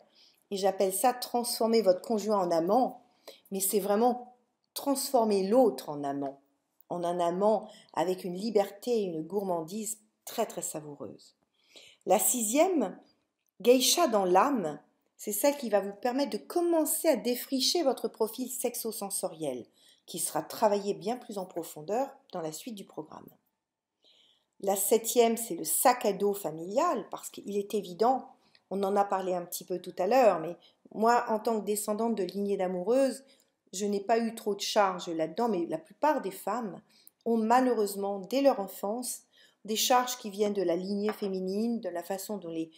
A: Et j'appelle ça transformer votre conjoint en amant, mais c'est vraiment transformer l'autre en amant, en un amant avec une liberté et une gourmandise très très savoureuse. La sixième, Geisha dans l'âme, c'est celle qui va vous permettre de commencer à défricher votre profil sexo-sensoriel, qui sera travaillé bien plus en profondeur dans la suite du programme. La septième, c'est le sac à dos familial, parce qu'il est évident, on en a parlé un petit peu tout à l'heure, mais moi, en tant que descendante de lignée d'amoureuses, je n'ai pas eu trop de charges là-dedans, mais la plupart des femmes ont malheureusement, dès leur enfance, des charges qui viennent de la lignée féminine, de la façon dont les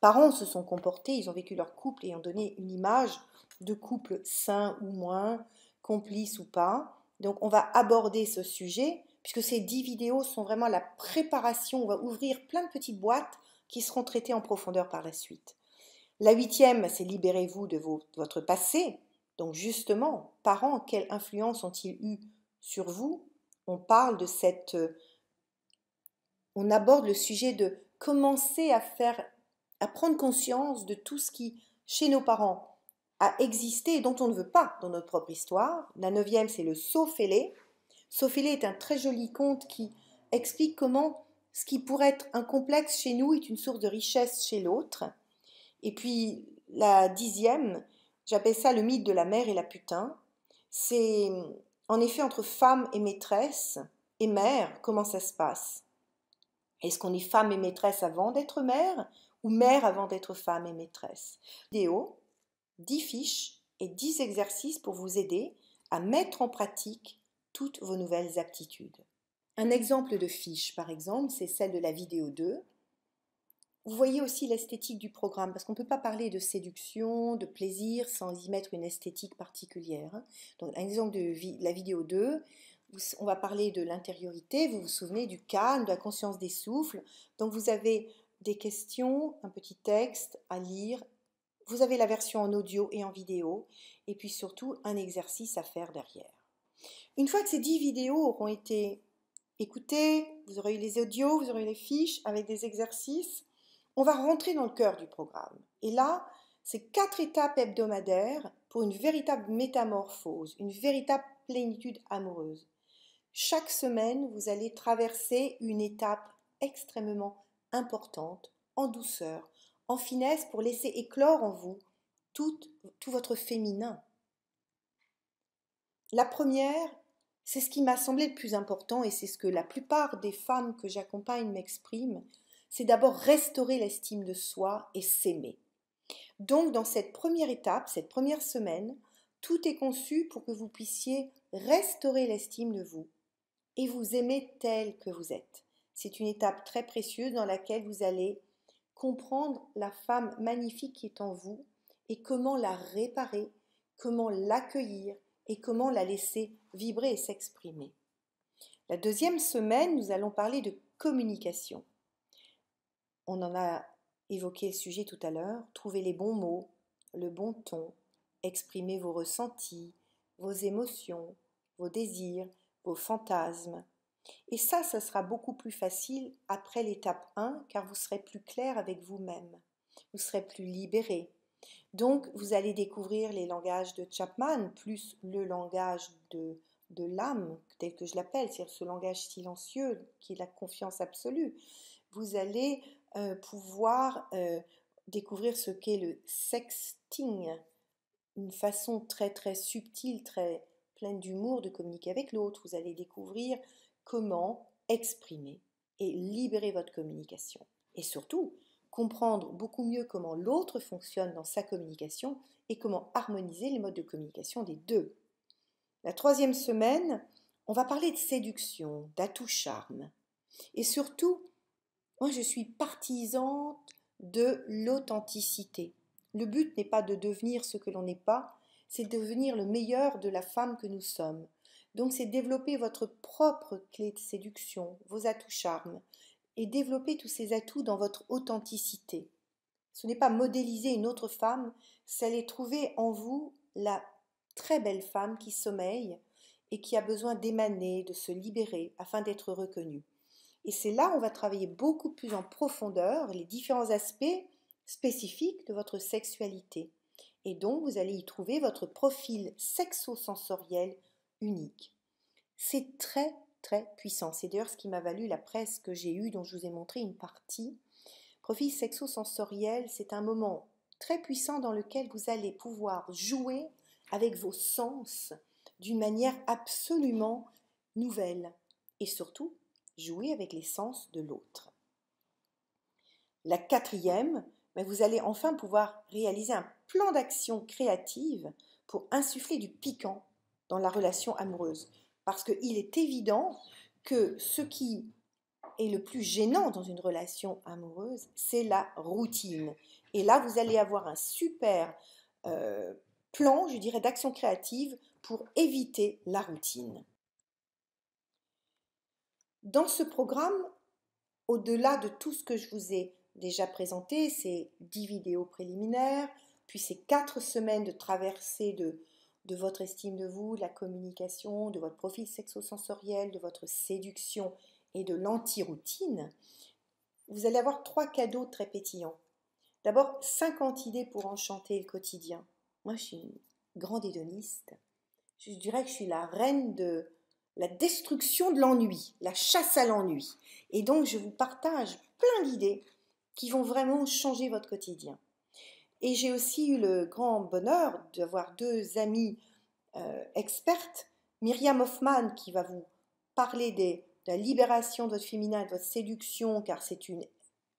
A: parents se sont comportés, ils ont vécu leur couple et ont donné une image de couple sain ou moins, complice ou pas. Donc on va aborder ce sujet, puisque ces 10 vidéos sont vraiment la préparation, on va ouvrir plein de petites boîtes qui seront traitées en profondeur par la suite. La huitième, c'est libérez-vous de votre passé. Donc justement, parents, quelle influence ont-ils eu sur vous? On parle de on aborde le sujet de commencer à prendre conscience de tout ce qui, chez nos parents, a existé et dont on ne veut pas dans notre propre histoire. La neuvième, c'est le Sophélé. Sophélé est un très joli conte qui explique comment ce qui pourrait être un complexe chez nous est une source de richesse chez l'autre. Et puis la dixième, j'appelle ça le mythe de la mère et la putain. C'est en effet entre femme et maîtresse et mère, comment ça se passe? Est-ce qu'on est femme et maîtresse avant d'être mère ou mère avant d'être femme et maîtresse? Vidéo, 10 fiches et 10 exercices pour vous aider à mettre en pratique toutes vos nouvelles aptitudes. Un exemple de fiche, par exemple, c'est celle de la vidéo 2. Vous voyez aussi l'esthétique du programme, parce qu'on ne peut pas parler de séduction, de plaisir, sans y mettre une esthétique particulière. Donc, un exemple de la vidéo 2, on va parler de l'intériorité, vous vous souvenez du calme, de la conscience des souffles. Donc, vous avez des questions, un petit texte à lire. Vous avez la version en audio et en vidéo, et puis surtout un exercice à faire derrière. Une fois que ces 10 vidéos auront été écoutées, vous aurez eu les audios, vous aurez eu les fiches avec des exercices, on va rentrer dans le cœur du programme. Et là, c'est 4 étapes hebdomadaires pour une véritable métamorphose, une véritable plénitude amoureuse. Chaque semaine, vous allez traverser une étape extrêmement importante, en douceur, en finesse, pour laisser éclore en vous tout votre féminin. La première, c'est ce qui m'a semblé le plus important et c'est ce que la plupart des femmes que j'accompagne m'expriment, c'est d'abord restaurer l'estime de soi et s'aimer. Donc dans cette première étape, cette première semaine, tout est conçu pour que vous puissiez restaurer l'estime de vous et vous aimer tel que vous êtes. C'est une étape très précieuse dans laquelle vous allez comprendre la femme magnifique qui est en vous et comment la réparer, comment l'accueillir et comment la laisser vibrer et s'exprimer. La deuxième semaine, nous allons parler de communication. On en a évoqué le sujet tout à l'heure, trouver les bons mots, le bon ton, exprimer vos ressentis, vos émotions, vos désirs, vos fantasmes. Et ça sera beaucoup plus facile après l'étape 1, car vous serez plus clair avec vous-même. Vous serez plus libéré. Donc, vous allez découvrir les langages de Chapman, plus le langage de l'âme, tel que je l'appelle, c'est-à-dire ce langage silencieux qui est la confiance absolue. Vous allez pouvoir découvrir ce qu'est le sexting, une façon très très subtile, très pleine d'humour de communiquer avec l'autre. Vous allez découvrir comment exprimer et libérer votre communication. Et surtout, comprendre beaucoup mieux comment l'autre fonctionne dans sa communication et comment harmoniser les modes de communication des deux. La 3e semaine, on va parler de séduction, d'atout charme. Et surtout, moi je suis partisane de l'authenticité. Le but n'est pas de devenir ce que l'on n'est pas, c'est de devenir le meilleur de la femme que nous sommes. Donc c'est développer votre propre clé de séduction, vos atouts charmes, et développer tous ces atouts dans votre authenticité. Ce n'est pas modéliser une autre femme, c'est aller trouver en vous la très belle femme qui sommeille et qui a besoin d'émaner, de se libérer afin d'être reconnue. Et c'est là où on va travailler beaucoup plus en profondeur les différents aspects spécifiques de votre sexualité. Et donc, vous allez y trouver votre profil sexo-sensoriel unique. C'est très, très puissant. C'est d'ailleurs ce qui m'a valu la presse que j'ai eue, dont je vous ai montré une partie. Profil sexo-sensoriel, c'est un moment très puissant dans lequel vous allez pouvoir jouer avec vos sens d'une manière absolument nouvelle. Et surtout, jouer avec les sens de l'autre. La 4e, vous allez enfin pouvoir réaliser un plan d'action créative pour insuffler du piquant dans la relation amoureuse. Parce qu'il est évident que ce qui est le plus gênant dans une relation amoureuse, c'est la routine. Et là, vous allez avoir un super plan, je dirais, d'action créative pour éviter la routine. Dans ce programme, au-delà de tout ce que je vous ai déjà présenté, ces 10 vidéos préliminaires, puis ces 4 semaines de traversée de votre estime de vous, de la communication, de votre profil sexo-sensoriel, de votre séduction et de l'anti-routine, vous allez avoir 3 cadeaux très pétillants. D'abord, 50 idées pour enchanter le quotidien. Moi, je suis une grande hédoniste. Je dirais que je suis la reine de la destruction de l'ennui, la chasse à l'ennui. Et donc, je vous partage plein d'idées qui vont vraiment changer votre quotidien. Et j'ai aussi eu le grand bonheur d'avoir 2 amies expertes, Myriam Hoffman qui va vous parler de la libération de votre féminin, de votre séduction, car c'est une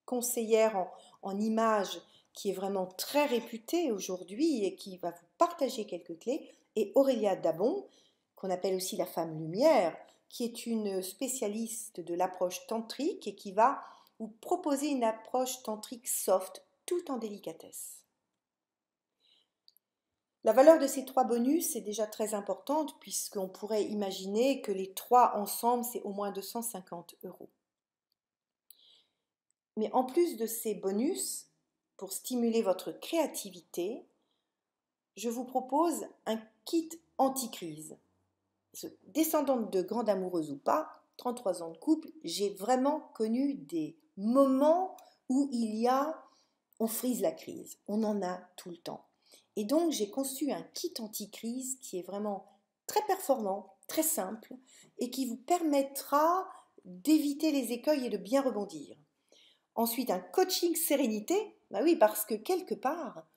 A: conseillère en images qui est vraiment très réputée aujourd'hui et qui va vous partager quelques clés, et Aurélia Dabon, qu'on appelle aussi la femme lumière, qui est une spécialiste de l'approche tantrique et qui va vous proposer une approche tantrique soft, tout en délicatesse. La valeur de ces 3 bonus est déjà très importante puisqu'on pourrait imaginer que les 3 ensemble, c'est au moins 250 €. Mais en plus de ces bonus, pour stimuler votre créativité, je vous propose un kit anti-crise. Descendante de grande amoureuse ou pas, 33 ans de couple, j'ai vraiment connu des moments où on frise la crise. On en a tout le temps. Et donc, j'ai conçu un kit anti-crise qui est vraiment très performant, très simple et qui vous permettra d'éviter les écueils et de bien rebondir. Ensuite, un coaching sérénité. Oui, parce que quelque part,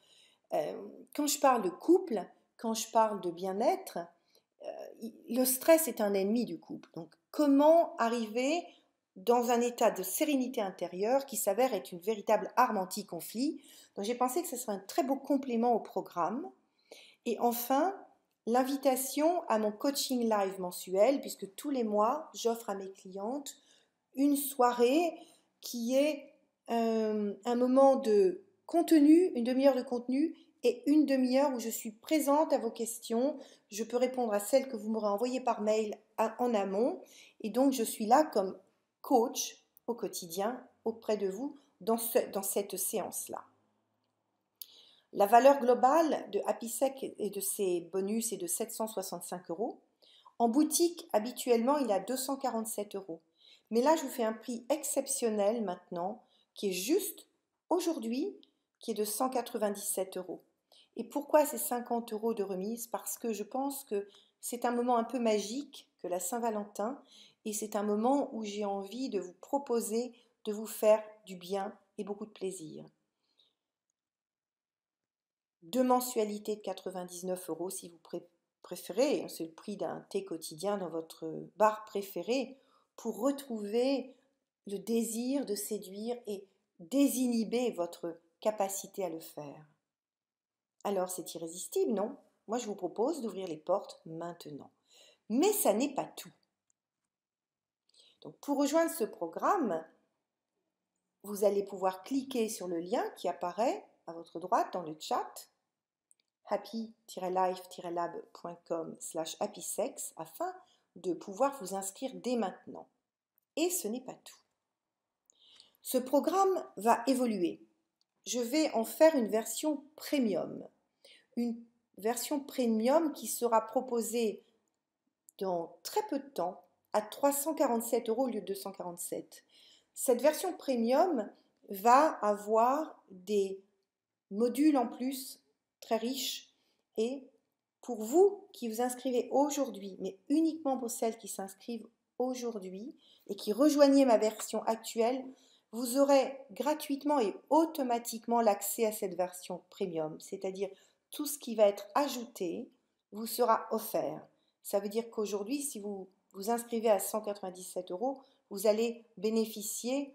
A: quand je parle de couple, quand je parle de bien-être, le stress est un ennemi du couple. Donc, comment arriver dans un état de sérénité intérieure qui s'avère être une véritable arme anti-conflit. Donc, j'ai pensé que ce serait un très beau complément au programme. Et enfin, l'invitation à mon coaching live mensuel, puisque tous les mois, j'offre à mes clientes une soirée qui est un moment de contenu, une demi-heure de contenu et une demi-heure où je suis présente à vos questions. Je peux répondre à celles que vous m'aurez envoyées par mail en amont. Et donc, je suis là comme coach au quotidien auprès de vous dans cette séance-là. La valeur globale de HappySec et de ses bonus est de 765 €. En boutique, habituellement, il est à 247 €. Mais là, je vous fais un prix exceptionnel maintenant, qui est juste aujourd'hui, qui est de 197 €. Et pourquoi ces 50 € de remise? Parce que je pense que c'est un moment un peu magique que la Saint-Valentin, et c'est un moment où j'ai envie de vous proposer de vous faire du bien et beaucoup de plaisir. 2 mensualités de 99 € si vous préférez, c'est le prix d'un thé quotidien dans votre bar préféré, pour retrouver le désir de séduire et désinhiber votre capacité à le faire. Alors c'est irrésistible, non? Moi je vous propose d'ouvrir les portes maintenant. Mais ça n'est pas tout. Donc pour rejoindre ce programme, vous allez pouvoir cliquer sur le lien qui apparaît à votre droite dans le chat, happy-life-lab.com/happysex, afin de pouvoir vous inscrire dès maintenant. Et ce n'est pas tout. Ce programme va évoluer. Je vais en faire une version premium. Une version premium qui sera proposée dans très peu de temps à 347 € au lieu de 247. Cette version premium va avoir des modules en plus très riches, et pour vous qui vous inscrivez aujourd'hui, mais uniquement pour celles qui s'inscrivent aujourd'hui et qui rejoignez ma version actuelle, vous aurez gratuitement et automatiquement l'accès à cette version premium, c'est-à-dire tout ce qui va être ajouté vous sera offert. Ça veut dire qu'aujourd'hui, si vous vous inscrivez à 197 €, vous allez bénéficier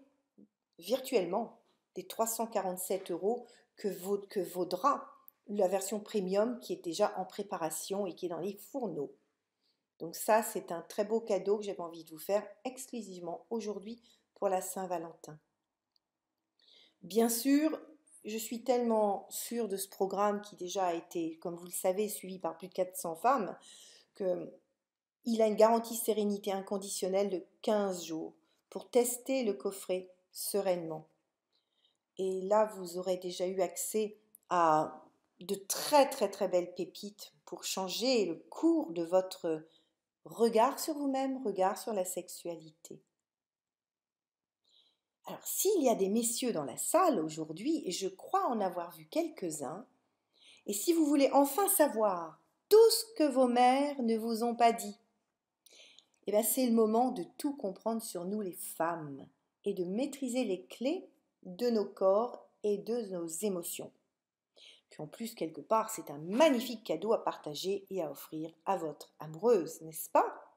A: virtuellement des 347 € que vaudra la version premium qui est déjà en préparation et qui est dans les fourneaux. Donc ça, c'est un très beau cadeau que j'avais envie de vous faire exclusivement aujourd'hui pour la Saint-Valentin. Bien sûr, je suis tellement sûre de ce programme qui déjà a été, comme vous le savez, suivi par plus de 400 femmes, qu'il a une garantie sérénité inconditionnelle de 15 jours pour tester le coffret sereinement. Et là, vous aurez déjà eu accès à de très très très belles pépites pour changer le cours de votre regard sur vous-même, regard sur la sexualité. Alors, s'il y a des messieurs dans la salle aujourd'hui, et je crois en avoir vu quelques-uns, et si vous voulez enfin savoir tout ce que vos mères ne vous ont pas dit, eh bien c'est le moment de tout comprendre sur nous les femmes et de maîtriser les clés de nos corps et de nos émotions. Puis en plus, quelque part, c'est un magnifique cadeau à partager et à offrir à votre amoureuse, n'est-ce pas?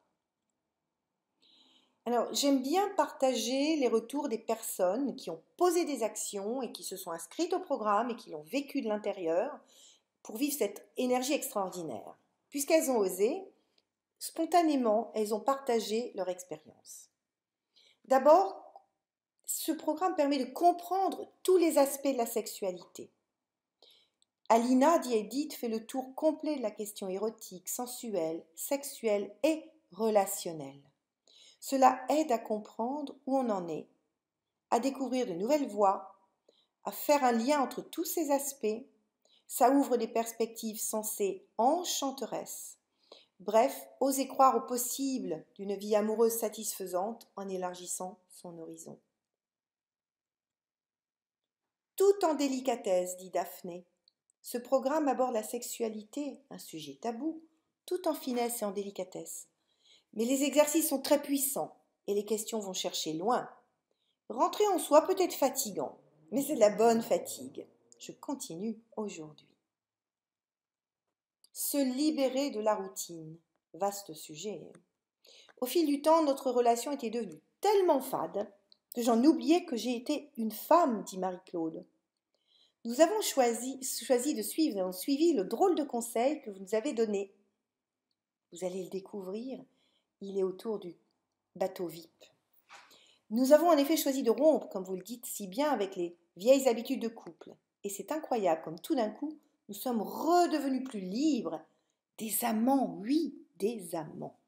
A: Alors, j'aime bien partager les retours des personnes qui ont posé des actions et qui se sont inscrites au programme et qui l'ont vécu de l'intérieur pour vivre cette énergie extraordinaire. Puisqu'elles ont osé, spontanément, elles ont partagé leur expérience. D'abord, ce programme permet de comprendre tous les aspects de la sexualité. Alina, dit Edith, fait le tour complet de la question érotique, sensuelle, sexuelle et relationnelle. Cela aide à comprendre où on en est, à découvrir de nouvelles voies, à faire un lien entre tous ces aspects. Ça ouvre des perspectives sensées enchanteresses. Bref, osez croire au possible d'une vie amoureuse satisfaisante en élargissant son horizon. Tout en délicatesse, dit Daphné. Ce programme aborde la sexualité, un sujet tabou, tout en finesse et en délicatesse. Mais les exercices sont très puissants et les questions vont chercher loin. Rentrer en soi peut être fatigant, mais c'est de la bonne fatigue. Je continue aujourd'hui. Se libérer de la routine. Vaste sujet. Au fil du temps, notre relation était devenue tellement fade que j'en oubliais que j'ai été une femme, dit Marie-Claude. Nous avons choisi de suivre, nous avons suivi le drôle de conseil que vous nous avez donné. Vous allez le découvrir, il est autour du bateau VIP. Nous avons en effet choisi de rompre, comme vous le dites si bien, avec les vieilles habitudes de couple. Et c'est incroyable, comme tout d'un coup, nous sommes redevenus plus libres. Des amants, oui, des amants.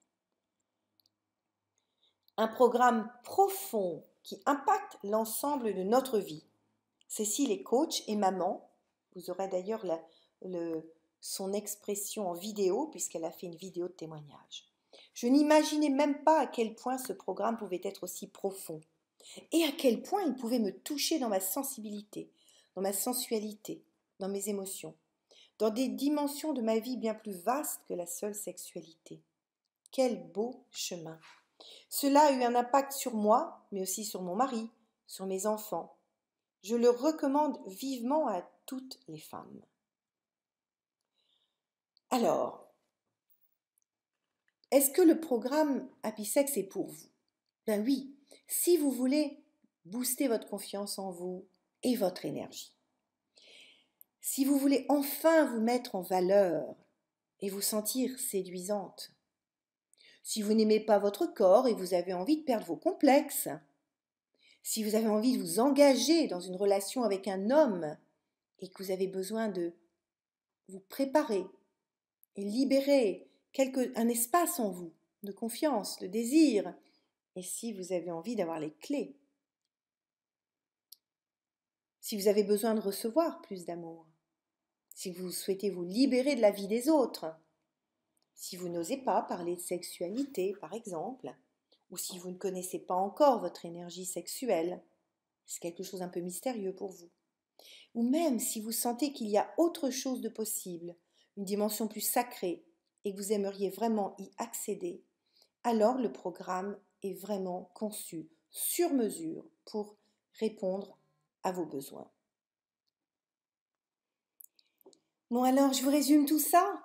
A: Un programme profond qui impacte l'ensemble de notre vie. Cécile est coach et maman. Vous aurez d'ailleurs son expression en vidéo puisqu'elle a fait une vidéo de témoignage. Je n'imaginais même pas à quel point ce programme pouvait être aussi profond et à quel point il pouvait me toucher dans ma sensibilité, dans ma sensualité, dans mes émotions, dans des dimensions de ma vie bien plus vastes que la seule sexualité. Quel beau chemin! Cela a eu un impact sur moi, mais aussi sur mon mari, sur mes enfants. Je le recommande vivement à toutes les femmes. Alors, est-ce que le programme Happy Sex est pour vous? Ben oui, si vous voulez booster votre confiance en vous et votre énergie. Si vous voulez enfin vous mettre en valeur et vous sentir séduisante. Si vous n'aimez pas votre corps et vous avez envie de perdre vos complexes. Si vous avez envie de vous engager dans une relation avec un homme et que vous avez besoin de vous préparer et libérer un espace en vous de confiance, de désir, et si vous avez envie d'avoir les clés, si vous avez besoin de recevoir plus d'amour, si vous souhaitez vous libérer de la vie des autres, si vous n'osez pas parler de sexualité par exemple, ou si vous ne connaissez pas encore votre énergie sexuelle, c'est quelque chose un peu mystérieux pour vous. Ou même si vous sentez qu'il y a autre chose de possible, une dimension plus sacrée, et que vous aimeriez vraiment y accéder, alors le programme est vraiment conçu sur mesure pour répondre à vos besoins. Bon alors, je vous résume tout ça.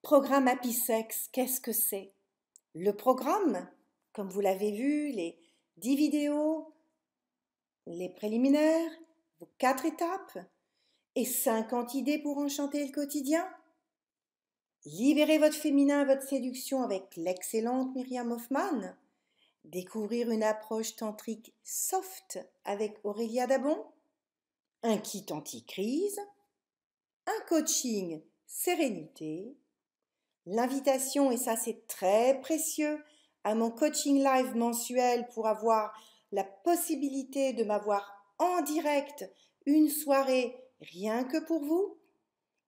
A: Programme Happy Sex, qu'est-ce que c'est? Le programme, comme vous l'avez vu, les 10 vidéos, les préliminaires, vos 4 étapes et 50 idées pour enchanter le quotidien. Libérez votre féminin, votre séduction avec l'excellente Myriam Hoffman. Découvrir une approche tantrique soft avec Aurélia Dabon. Un kit anti-crise. Un coaching sérénité. L'invitation, et ça c'est très précieux, à mon coaching live mensuel pour avoir la possibilité de m'avoir en direct une soirée rien que pour vous.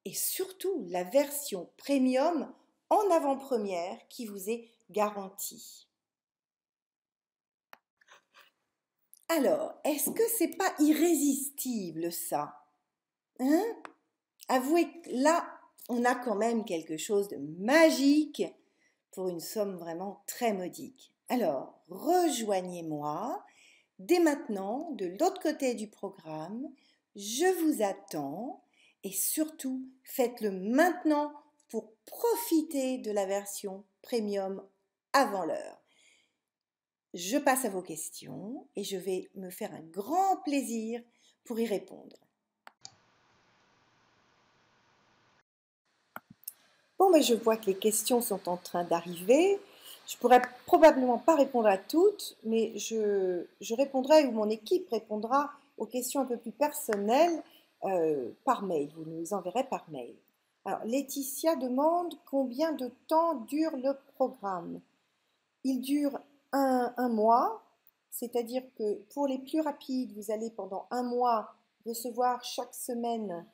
A: Et surtout la version premium en avant-première qui vous est garantie. Alors, est-ce que c'est pas irrésistible ça? Hein? Avouez que là, on a quand même quelque chose de magique pour une somme vraiment très modique. Alors, rejoignez-moi dès maintenant de l'autre côté du programme. Je vous attends et surtout, faites-le maintenant pour profiter de la version premium avant l'heure. Je passe à vos questions et je vais me faire un grand plaisir pour y répondre. Bon, mais je vois que les questions sont en train d'arriver. Je pourrais probablement pas répondre à toutes, mais je répondrai ou mon équipe répondra aux questions un peu plus personnelles par mail. Vous nous les enverrez par mail. Alors, Laetitia demande combien de temps dure le programme. Il dure un mois, c'est-à-dire que pour les plus rapides, vous allez pendant un mois recevoir chaque semaine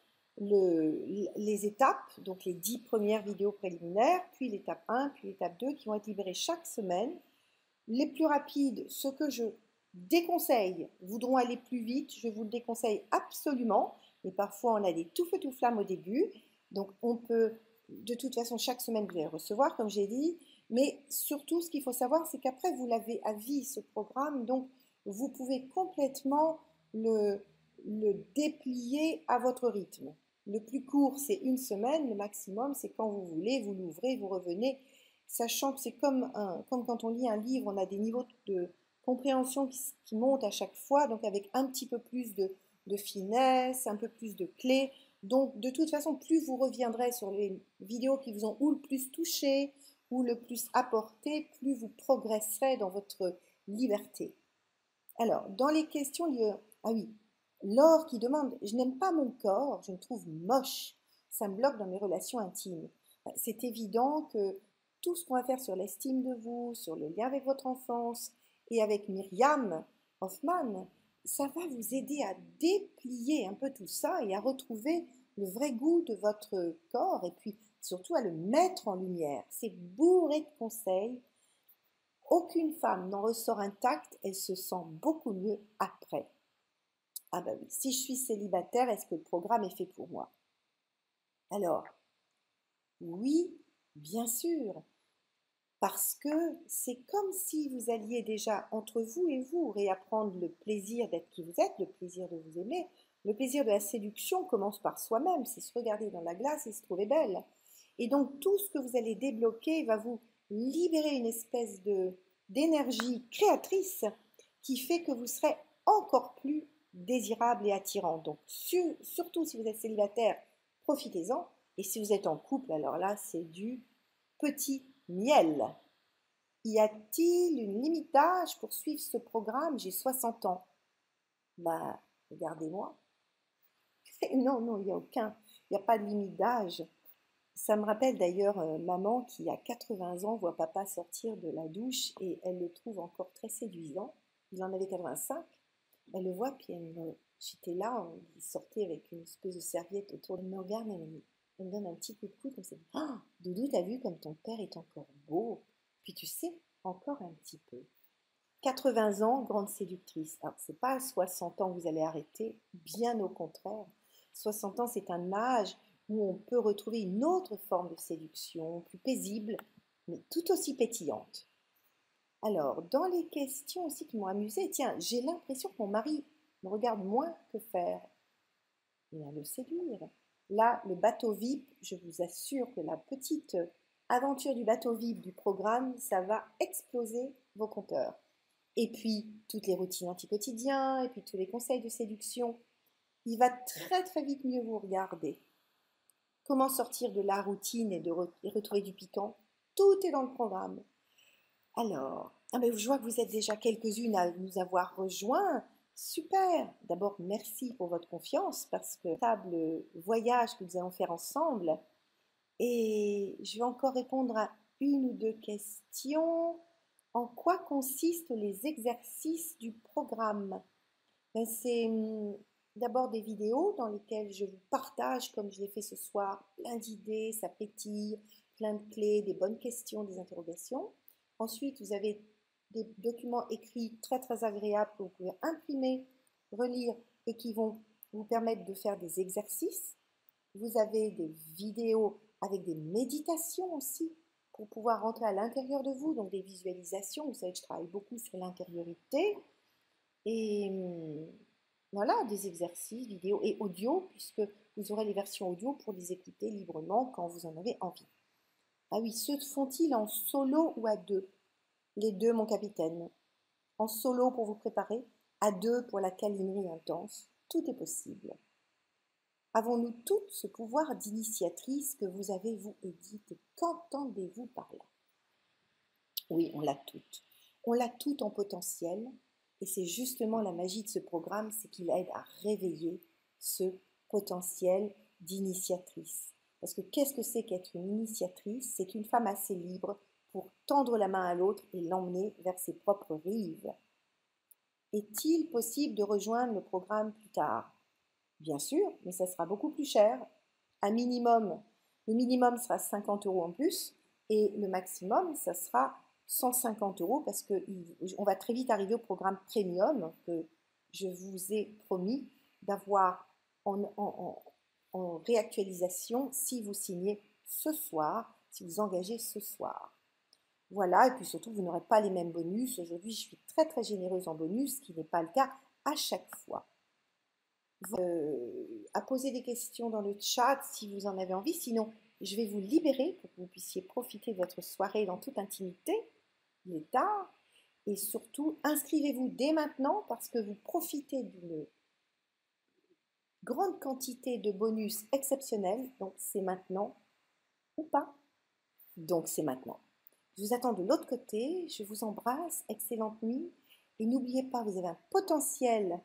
A: les étapes, donc les 10 premières vidéos préliminaires, puis l'étape 1, puis l'étape 2 qui vont être libérées chaque semaine. Les plus rapides, ce que je déconseille, voudront aller plus vite, je vous le déconseille absolument, mais parfois on a des tout feu tout flamme au début, donc on peut, de toute façon chaque semaine vous allez le recevoir comme j'ai dit, mais surtout ce qu'il faut savoir c'est qu'après vous l'avez à vie ce programme, donc vous pouvez complètement le déplier à votre rythme. Le plus court, c'est une semaine, le maximum, c'est quand vous voulez, vous l'ouvrez, vous revenez, sachant que c'est comme quand on lit un livre, on a des niveaux de compréhension qui montent à chaque fois, donc avec un petit peu plus de finesse, un peu plus de clés. Donc, de toute façon, plus vous reviendrez sur les vidéos qui vous ont ou le plus touché, ou le plus apporté, plus vous progresserez dans votre liberté. Alors, dans les questions, ah oui, Laure qui demande « Je n'aime pas mon corps, je me trouve moche, ça me bloque dans mes relations intimes. » C'est évident que tout ce qu'on va faire sur l'estime de vous, sur le lien avec votre enfance et avec Myriam Hoffman, ça va vous aider à déplier un peu tout ça et à retrouver le vrai goût de votre corps et puis surtout à le mettre en lumière. C'est bourré de conseils. Aucune femme n'en ressort intacte, elle se sent beaucoup mieux après. Ah bah oui, si je suis célibataire, est-ce que le programme est fait pour moi? Alors, oui, bien sûr, parce que c'est comme si vous alliez déjà entre vous et vous réapprendre le plaisir d'être qui vous êtes, le plaisir de vous aimer. Le plaisir de la séduction commence par soi-même, c'est se regarder dans la glace et se trouver belle. Et donc tout ce que vous allez débloquer va vous libérer une espèce de d'énergie créatrice qui fait que vous serez encore plus désirable et attirant. Donc surtout si vous êtes célibataire, profitez-en. Et si vous êtes en couple, alors là, c'est du petit miel. Y a-t-il une limite d'âge pour suivre ce programme? J'ai 60 ans. Bah, regardez-moi. Non, non, il n'y a aucun. Il n'y a pas de limite d'âge. Ça me rappelle d'ailleurs maman qui, à 80 ans, voit papa sortir de la douche et elle le trouve encore très séduisant. Il en avait 85. Elle le voit, puis j'étais là, il sortait avec une espèce de serviette autour de me regarde, elle me donne un petit coup de coude comme ça. Ah, Doudou, t'as vu comme ton père est encore beau? Puis tu sais, encore un petit peu. 80 ans, grande séductrice. Alors, c'est pas à 60 ans que vous allez arrêter, bien au contraire. 60 ans, c'est un âge où on peut retrouver une autre forme de séduction, plus paisible, mais tout aussi pétillante. Alors, dans les questions aussi qui m'ont amusée, tiens, j'ai l'impression que mon mari me regarde moins que faire. Et à le séduire. Là, le bateau VIP, je vous assure que la petite aventure du bateau VIP du programme, ça va exploser vos compteurs. Et puis, toutes les routines anti-quotidiens, et puis tous les conseils de séduction. Il va très très vite mieux vous regarder. Comment sortir de la routine et retrouver du piquant? Tout est dans le programme. Alors, je vois que vous êtes déjà quelques-unes à nous avoir rejoints. Super! D'abord, merci pour votre confiance parce que table voyage que nous allons faire ensemble. Et je vais encore répondre à une ou deux questions. En quoi consistent les exercices du programme? C'est d'abord des vidéos dans lesquelles je vous partage, comme je l'ai fait ce soir, plein d'idées, ça pétille, plein de clés, des bonnes questions, des interrogations. Ensuite, vous avez des documents écrits très très agréables que vous pouvez imprimer, relire et qui vont vous permettre de faire des exercices. Vous avez des vidéos avec des méditations aussi pour pouvoir rentrer à l'intérieur de vous, donc des visualisations. Vous savez que je travaille beaucoup sur l'intériorité. Et voilà, des exercices vidéo et audio, puisque vous aurez les versions audio pour les écouter librement quand vous en avez envie. Ah oui, se font-ils en solo ou à deux? Les deux, mon capitaine. En solo pour vous préparer, à deux pour la câlinerie intense. Tout est possible. Avons-nous toutes ce pouvoir d'initiatrice que vous avez, vous, Edith, et qu'entendez-vous par là? Oui, on l'a toutes. On l'a toutes en potentiel, et c'est justement la magie de ce programme, c'est qu'il aide à réveiller ce potentiel d'initiatrice. Parce que qu'est-ce que c'est qu'être une initiatrice? C'est une femme assez libre pour tendre la main à l'autre et l'emmener vers ses propres rives. Est-il possible de rejoindre le programme plus tard? Bien sûr, mais ça sera beaucoup plus cher. Un minimum, le minimum sera 50 € en plus et le maximum, ça sera 150 € parce qu'on va très vite arriver au programme premium que je vous ai promis d'avoir en réactualisation si vous signez ce soir, si vous engagez ce soir. Voilà, et puis surtout, vous n'aurez pas les mêmes bonus. Aujourd'hui, je suis très très généreuse en bonus, ce qui n'est pas le cas à chaque fois. À poser des questions dans le chat si vous en avez envie. Sinon, je vais vous libérer pour que vous puissiez profiter de votre soirée dans toute intimité. Il est tard. Et surtout, inscrivez-vous dès maintenant parce que vous profitez d'une grande quantité de bonus exceptionnels. Donc, c'est maintenant ou pas. Donc, c'est maintenant. Je vous attends de l'autre côté. Je vous embrasse. Excellente nuit. Et n'oubliez pas, vous avez un potentiel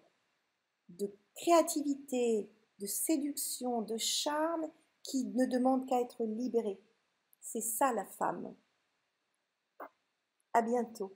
A: de créativité, de séduction, de charme qui ne demande qu'à être libéré. C'est ça la femme. À bientôt.